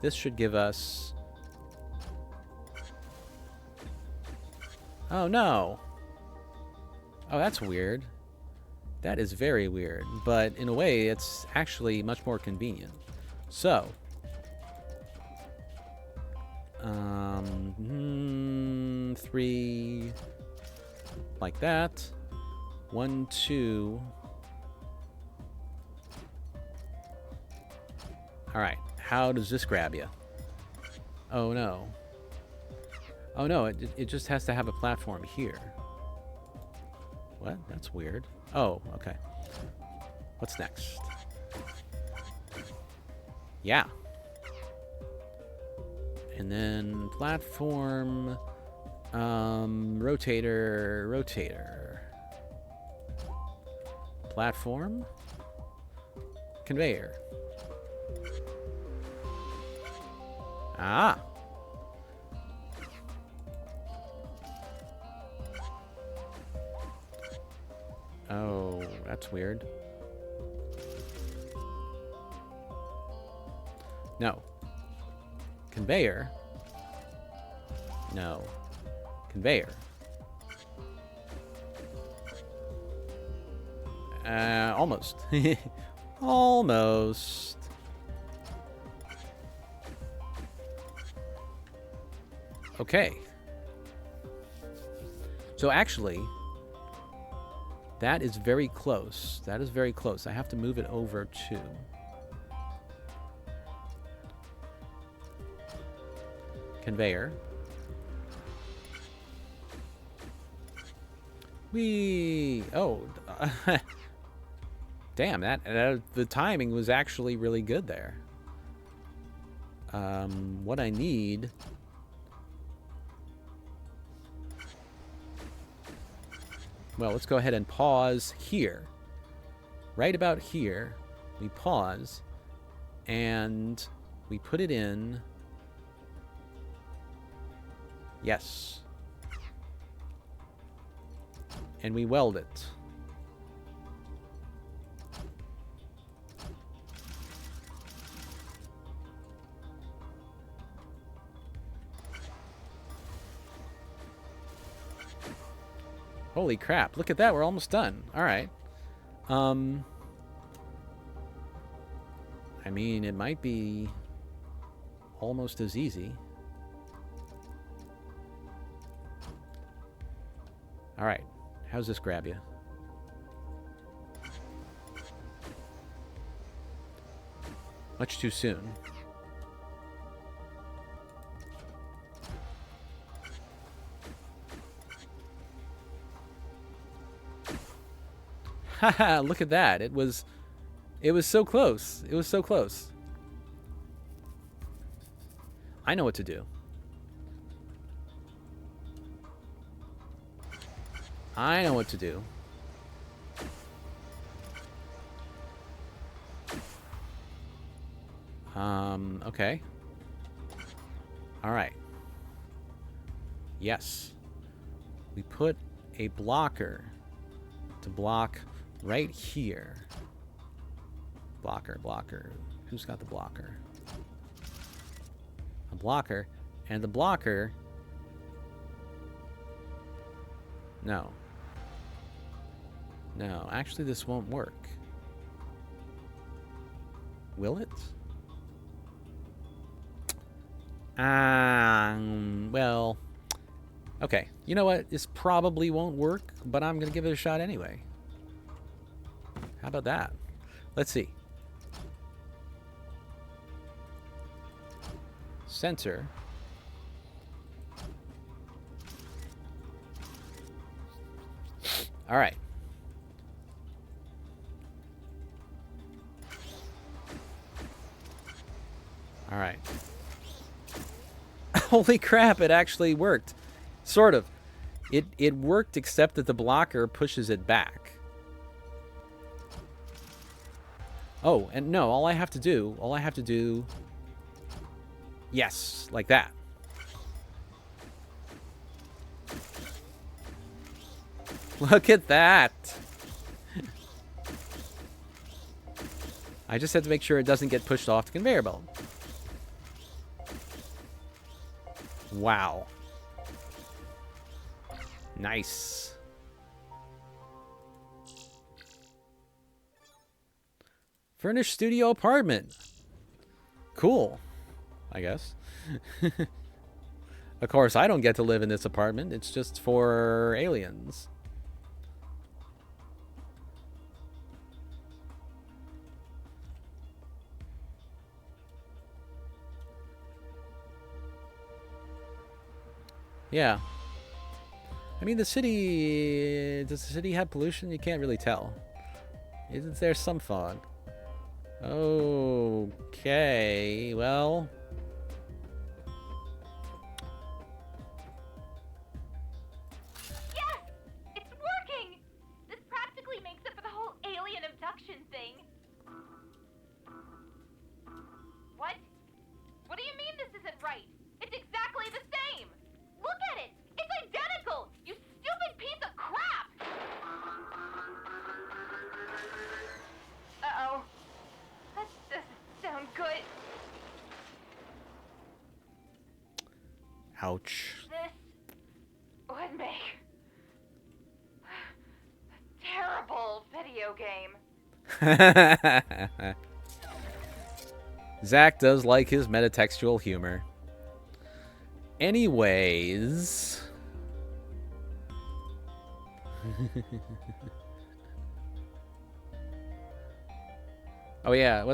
This should give us... oh, no. Oh, that's weird. That is very weird. But in a way, it's actually much more convenient. So... 3... like that. 1, 2... Alright, how does this grab you? Oh no. Oh no, it just has to have a platform here. What? That's weird. Oh, okay. What's next? Yeah. And then platform, rotator. Platform, conveyor. Ah. Oh, that's weird. No. Conveyor. No. Conveyor. Almost. Almost. Okay. So actually, that is very close. That is very close. I have to move it over to... conveyor. Whee! Oh. Damn, that the timing was actually really good there. What I need... well, let's go ahead and pause here. Right about here, we pause, and we put it in. Yes. And we weld it. Holy crap, look at that, we're almost done. Alright. I mean, it might be almost as easy. Alright, how's this grab you? Much too soon. Haha, look at that. It was It was so close. It was so close. I know what to do. I know what to do. Okay. All right. Yes. We put a blocker to block right here. Blocker. Who's got the blocker? A blocker. And the blocker... No. No, actually this won't work. Will it? Well... Okay, you know what? This probably won't work, but I'm going to give it a shot anyway. How about that? Let's see. Sensor. All right. All right. Holy crap, it actually worked. Sort of. It worked, except that the blocker pushes it back. Oh, and no, all I have to do... Yes, like that. Look at that. I just have to make sure it doesn't get pushed off the conveyor belt. Wow. Nice. Furnished studio apartment. Cool, I guess. Of course, I don't get to live in this apartment. It's just for aliens. Yeah. I mean, the city... Does the city have pollution? You can't really tell. Isn't there some fog? Okay, well... Yes! It's working! This practically makes up for the whole alien abduction thing. What? What do you mean this isn't right? It's exactly the same! Look at it! It's identical! You stupid piece of crap! Uh-oh. That doesn't sound good. Ouch. This would make a terrible video game. Zach does like his metatextual humor. Anyways... Oh yeah,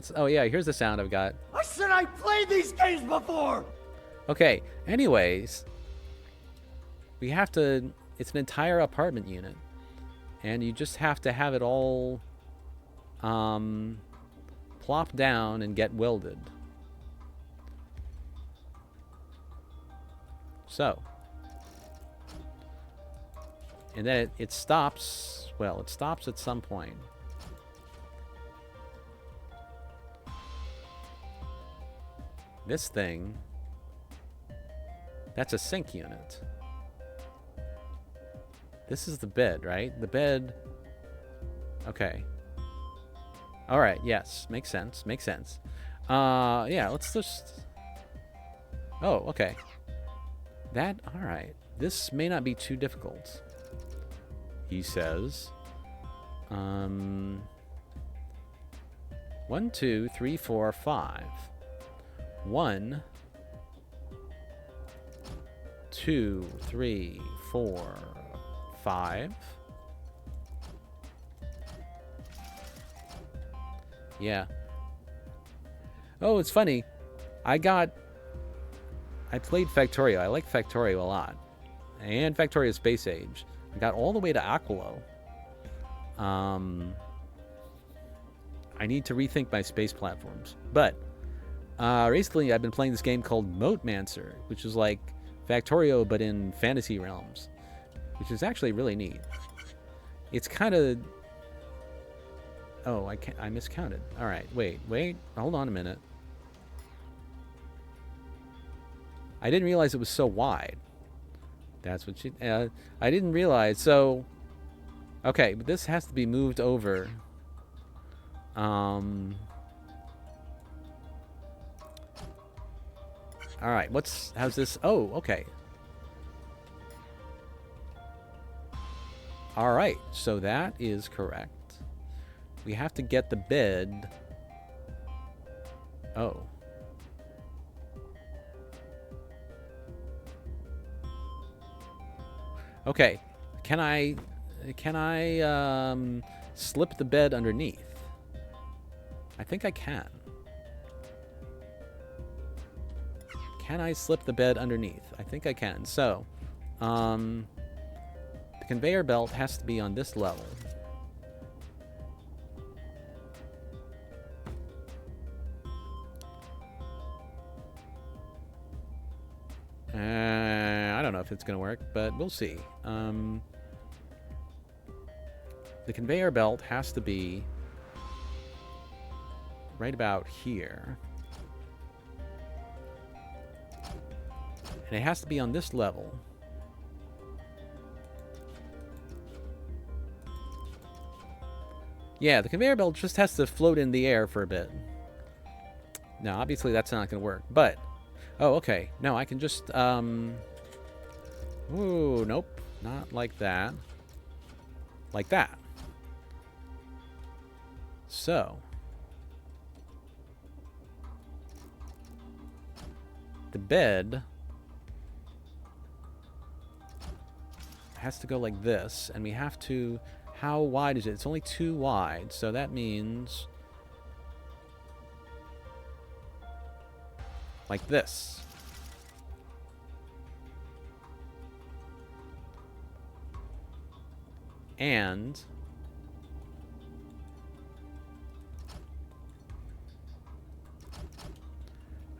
here's the sound I've got. I said I played these games before! Okay, anyways, we have to... It's an entire apartment unit. And you just have to have it all plop down and get welded. So. And then it stops... Well, it stops at some point. This thing... That's a sink unit. This is the bed, right? The bed... Okay. Alright, yes. Makes sense. Makes sense. Yeah, let's just... Oh, okay. That... Alright. This may not be too difficult. He says... 1, 2, 3, 4, 5. 1... 2, 3, 4, 5. Yeah. Oh, it's funny. I played Factorio. I like Factorio a lot. And Factorio Space Age. I got all the way to Aquilo. I I need to rethink my space platforms. But recently I've been playing this game called Moatmancer, which is like Factorio but in fantasy realms, which is actually really neat. It's kind of... Oh, I miscounted. All right, wait. Hold on a minute. I didn't realize it was so wide. That's what you... I didn't realize. So, okay, but this has to be moved over. All right, how's this? Oh, okay. All right, so that is correct. We have to get the bed. Oh. Okay. Can I slip the bed underneath? I think I can. Can I slip the bed underneath? I think I can. So, the conveyor belt has to be on this level. I don't know if it's going to work, but we'll see. The conveyor belt has to be right about here. And it has to be on this level. Yeah, the conveyor belt just has to float in the air for a bit. Now, obviously that's not going to work, but... Oh, okay. No, I can just, Ooh, nope. Not like that. Like that. So. The bed has to go like this, and we have to... How wide is it? It's only 2 wide, so that means... Like this. And...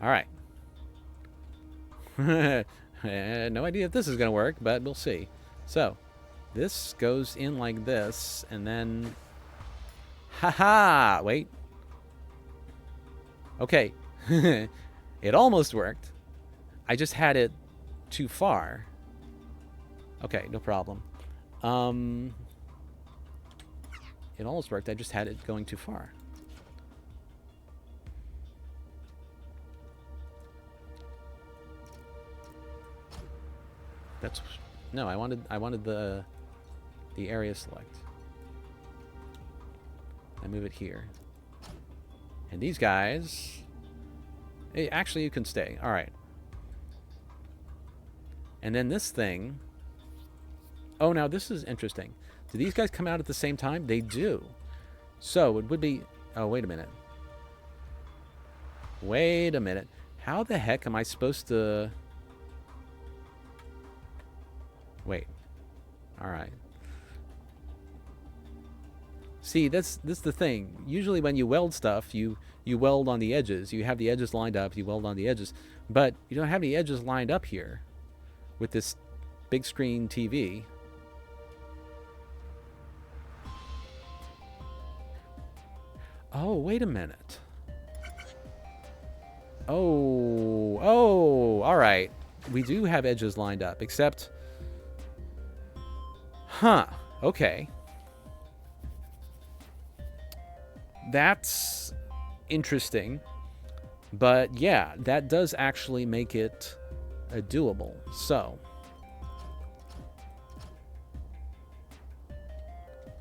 Alright. No idea if this is going to work, but we'll see. So, this goes in like this, and then... Haha! Wait. Okay. It almost worked. I just had it too far. Okay, no problem. It almost worked. I just had it going too far. That's... No, I wanted the area select. I move it here. And these guys... Hey, actually, you can stay. All right. And then this thing... Oh, now this is interesting. Do these guys come out at the same time? They do. So, it would be... Oh, wait a minute. Wait a minute. How the heck am I supposed to... Wait. All right. See, that's the thing. Usually when you weld stuff, you weld on the edges. You have the edges lined up, you weld on the edges. But you don't have any edges lined up here with this big screen TV. Oh, wait a minute. Oh, all right. We do have edges lined up, except... Huh, okay. That's interesting. But yeah, that does actually make it doable. So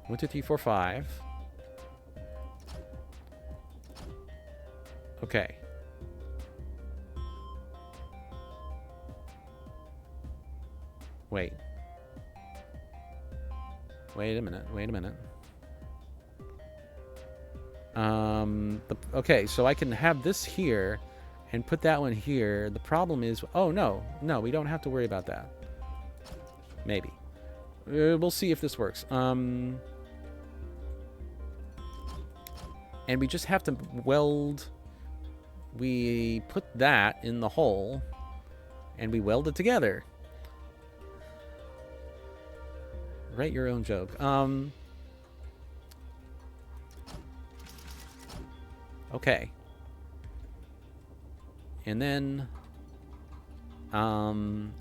1, 2, 3, 4, 5. Okay. Wait. Wait a minute. Okay, so I can have this here and put that one here. The problem is... Oh, no, we don't have to worry about that. Maybe. We'll see if this works. And And we just have to weld. We put that in the hole, and we weld it together. Write your own joke. Okay. And then,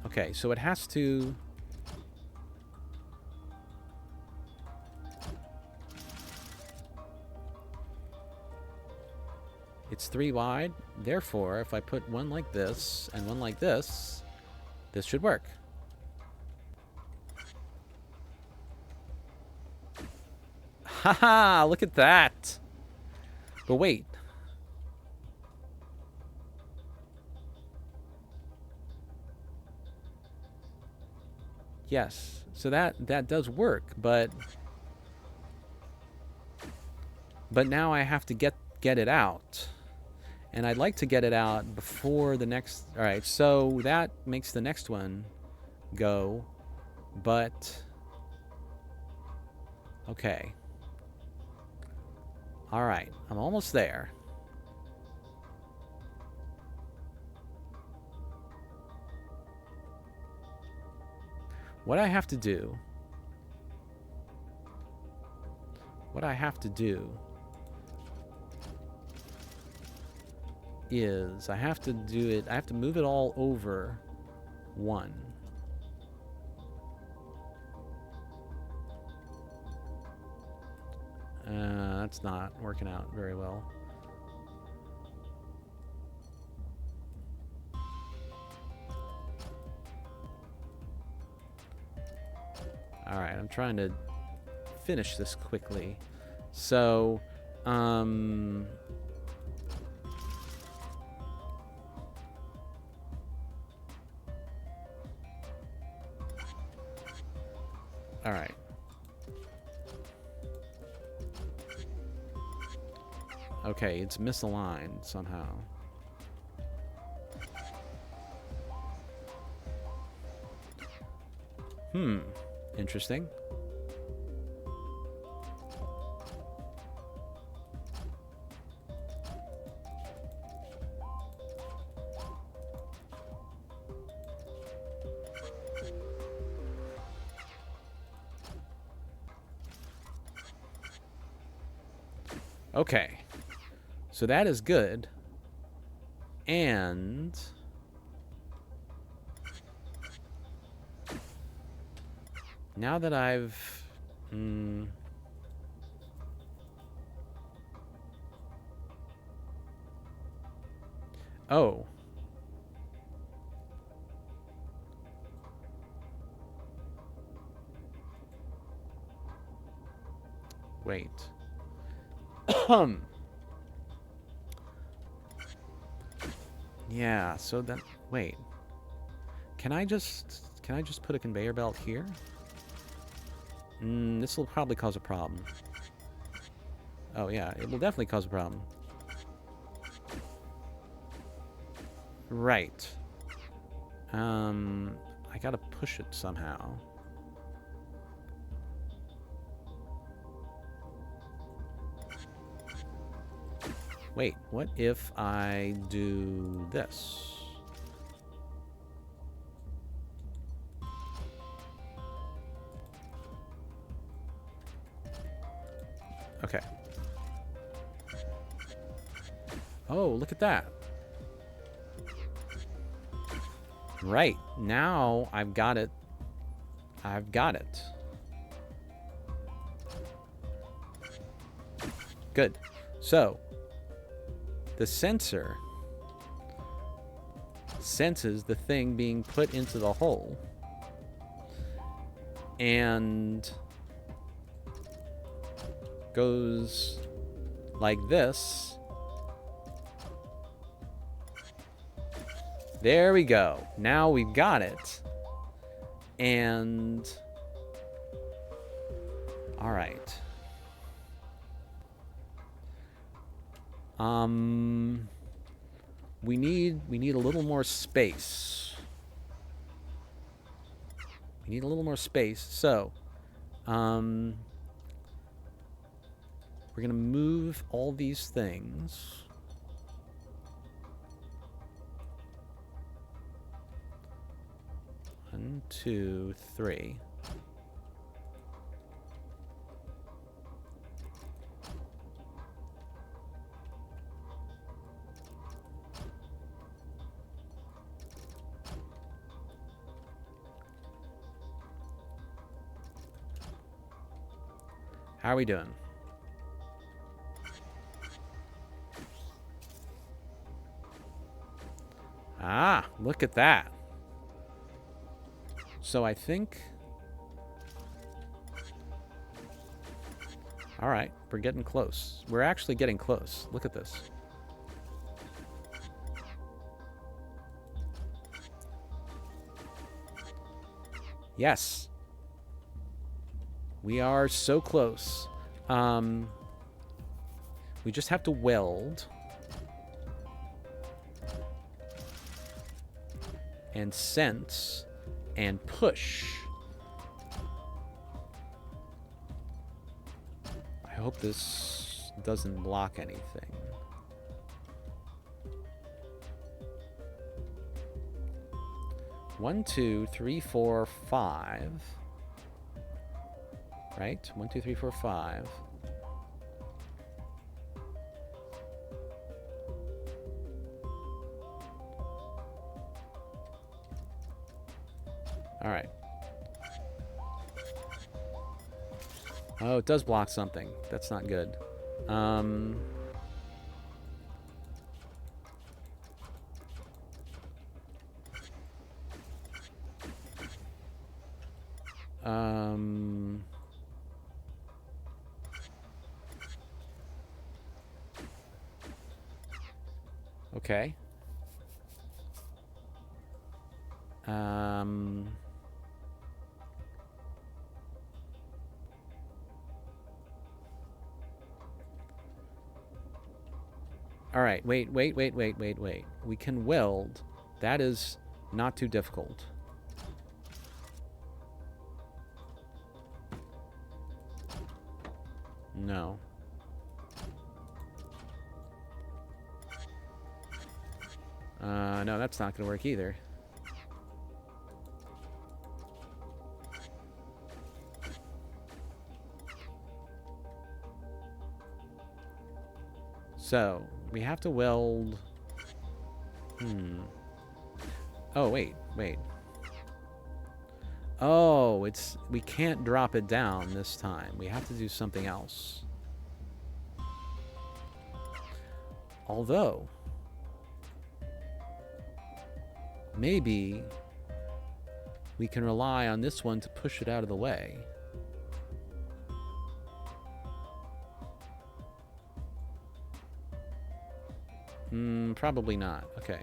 okay, so it has to... It's 3 wide. Therefore, if I put one like this and one like this, this should work. Haha, look at that. But wait. Yes. So that does work, but now I have to get it out. And I'd like to get it out before the next... All right, so that makes the next one go, but... Okay. All right, I'm almost there. What I have to do is I have to move it all over 1. That's not working out very well. Alright, I'm trying to finish this quickly. So, alright. Okay, it's misaligned somehow. Interesting. Okay. So that is good. And now that I've... Oh. Wait. Yeah, so then... Wait. Can I just put a conveyor belt here? This will probably cause a problem. Oh, yeah, it will definitely cause a problem. Right. I gotta push it somehow. Wait, what if I do this? Okay. Oh, look at that. Right. Now I've got it. I've got it. Good. So, the sensor senses the thing being put into the hole. And goes like this. There we go. Now we've got it. And all right. We need a little more space. We need a little more space. So, we're we're going to move all these things. One, two, three. How are we doing? Ah, look at that. So I think... All right, we're getting close. We're actually getting close. Look at this. Yes. We are so close. We just have to weld. And sense. And push. I hope this doesn't block anything. One, two, three, four, five. Right? 1, 2, 3, 4, 5. All right. Oh, it does block something. That's not good. Um, okay. All right, wait. We can weld. That is not too difficult. No. No, that's not going to work either. So, we have to weld... Oh, wait. Oh, it's... We can't drop it down this time. We have to do something else. Although... Maybe... we can rely on this one to push it out of the way. Probably not. Okay.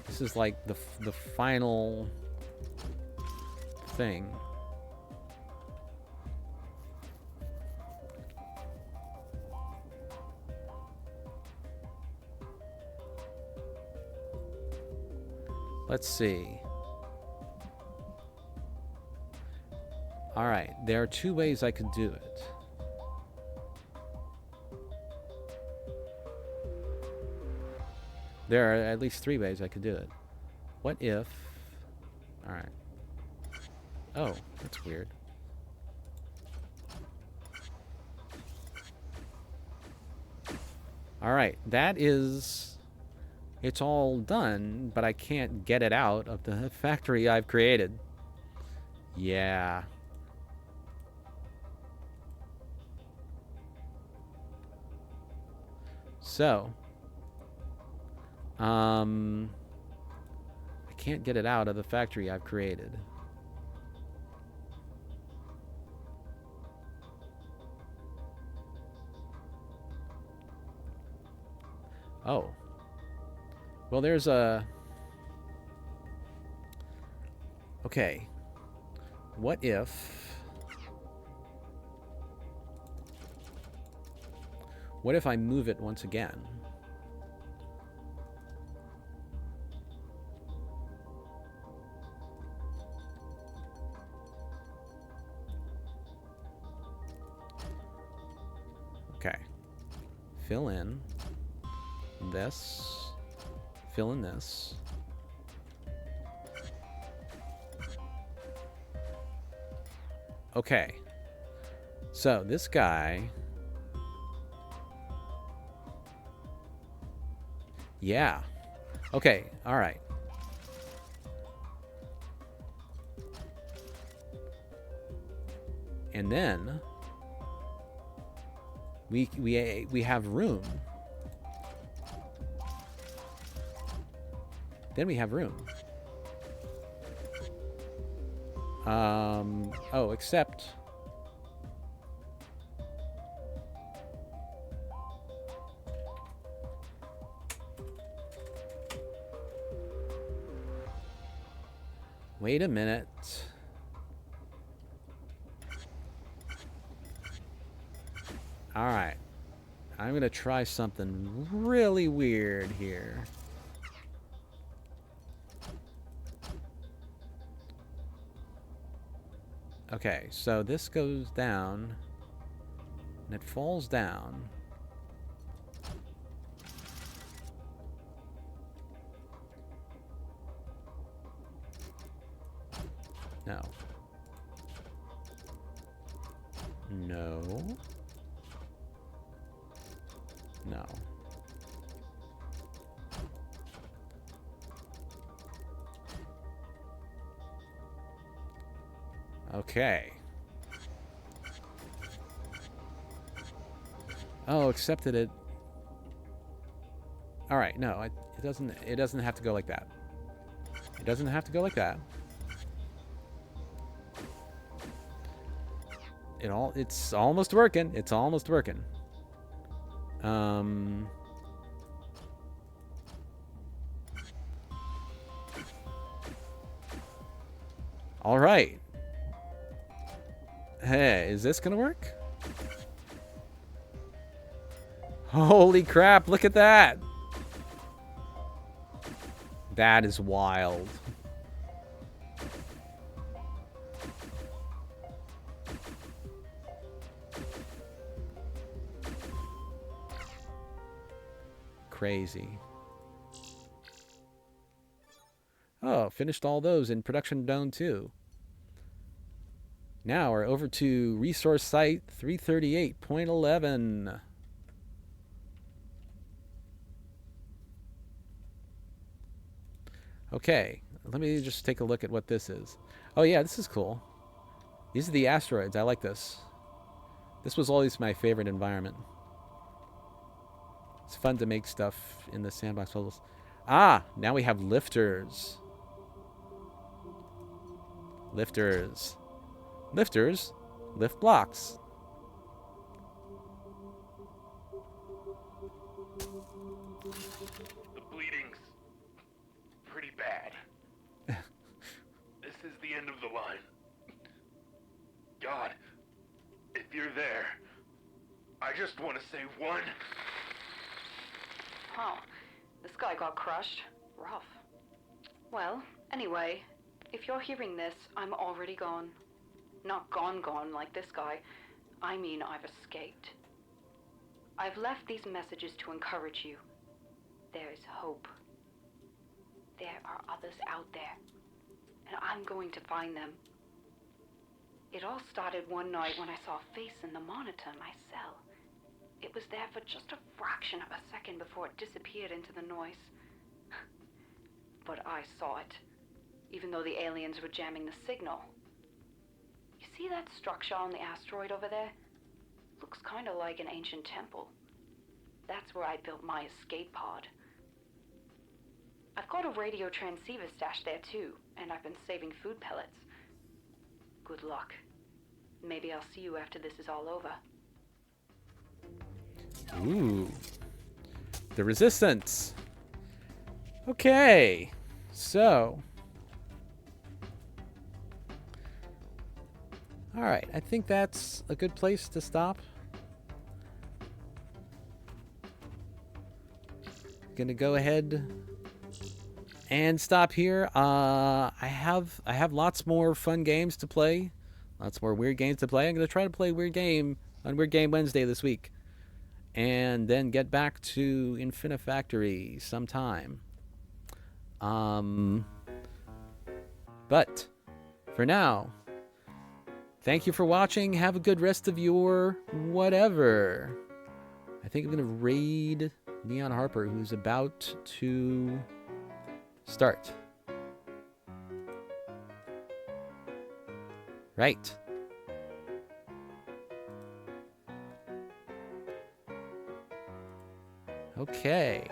This is like the final thing. Let's see. All right, there are two ways I could do it. There are at least three ways I could do it. What if... Alright. Oh, that's weird. Alright, that is... It's all done, but I can't get it out of the factory I've created. Yeah. So... I can't get it out of the factory I've created. Oh. Well, there's a... Okay. What if... What if I move it once again? Okay. Fill in this. Fill in this. Okay. So this guy. Yeah. Okay. All right. And then we have room. Then we have room. Oh, except wait a minute. All right. I'm going to try something really weird here. Okay, so this goes down, and it falls down. No. No. No. Okay. Oh, except that it. All right, no, it doesn't. It doesn't have to go like that. It doesn't have to go like that. It's almost working. It's almost working. All right. Hey, is this gonna work? Holy crap, look at that. That is wild. Crazy. Oh, finished all those in production zone 2. Now we're over to resource site 338.11. Okay, let me just take a look at what this is. Oh yeah, this is cool. These are the asteroids. I like this. This was always my favorite environment. It's fun to make stuff in the sandbox puzzles. Ah, now we have lifters. Lifters. Lifters lift blocks. The bleeding's pretty bad. This is the end of the line. God, if you're there, I just want to say one. Oh, this guy got crushed. Rough. Well, anyway, if you're hearing this, I'm already gone. Not gone like this guy. I mean, I've escaped. I've left these messages to encourage you. There's hope. There are others out there, and I'm going to find them. It all started one night when I saw a face in the monitor in my cell. It was there for just a fraction of a second before it disappeared into the noise. But I saw it, even though the aliens were jamming the signal. You see that structure on the asteroid over there? Looks kind of like an ancient temple. That's where I built my escape pod. I've got a radio transceiver stashed there too, and I've been saving food pellets. Good luck. Maybe I'll see you after this is all over. Ooh. The resistance. Okay. So. Alright, I think that's a good place to stop. Gonna go ahead and stop here. I have lots more fun games to play. Lots more weird games to play. I'm gonna try to play a weird game on Weird Game Wednesday this week. and then get back to Infinifactory sometime. But for now, thank you for watching. Have a good rest of your whatever. I think I'm going to raid Neon Harper, who's about to start. Right. Okay.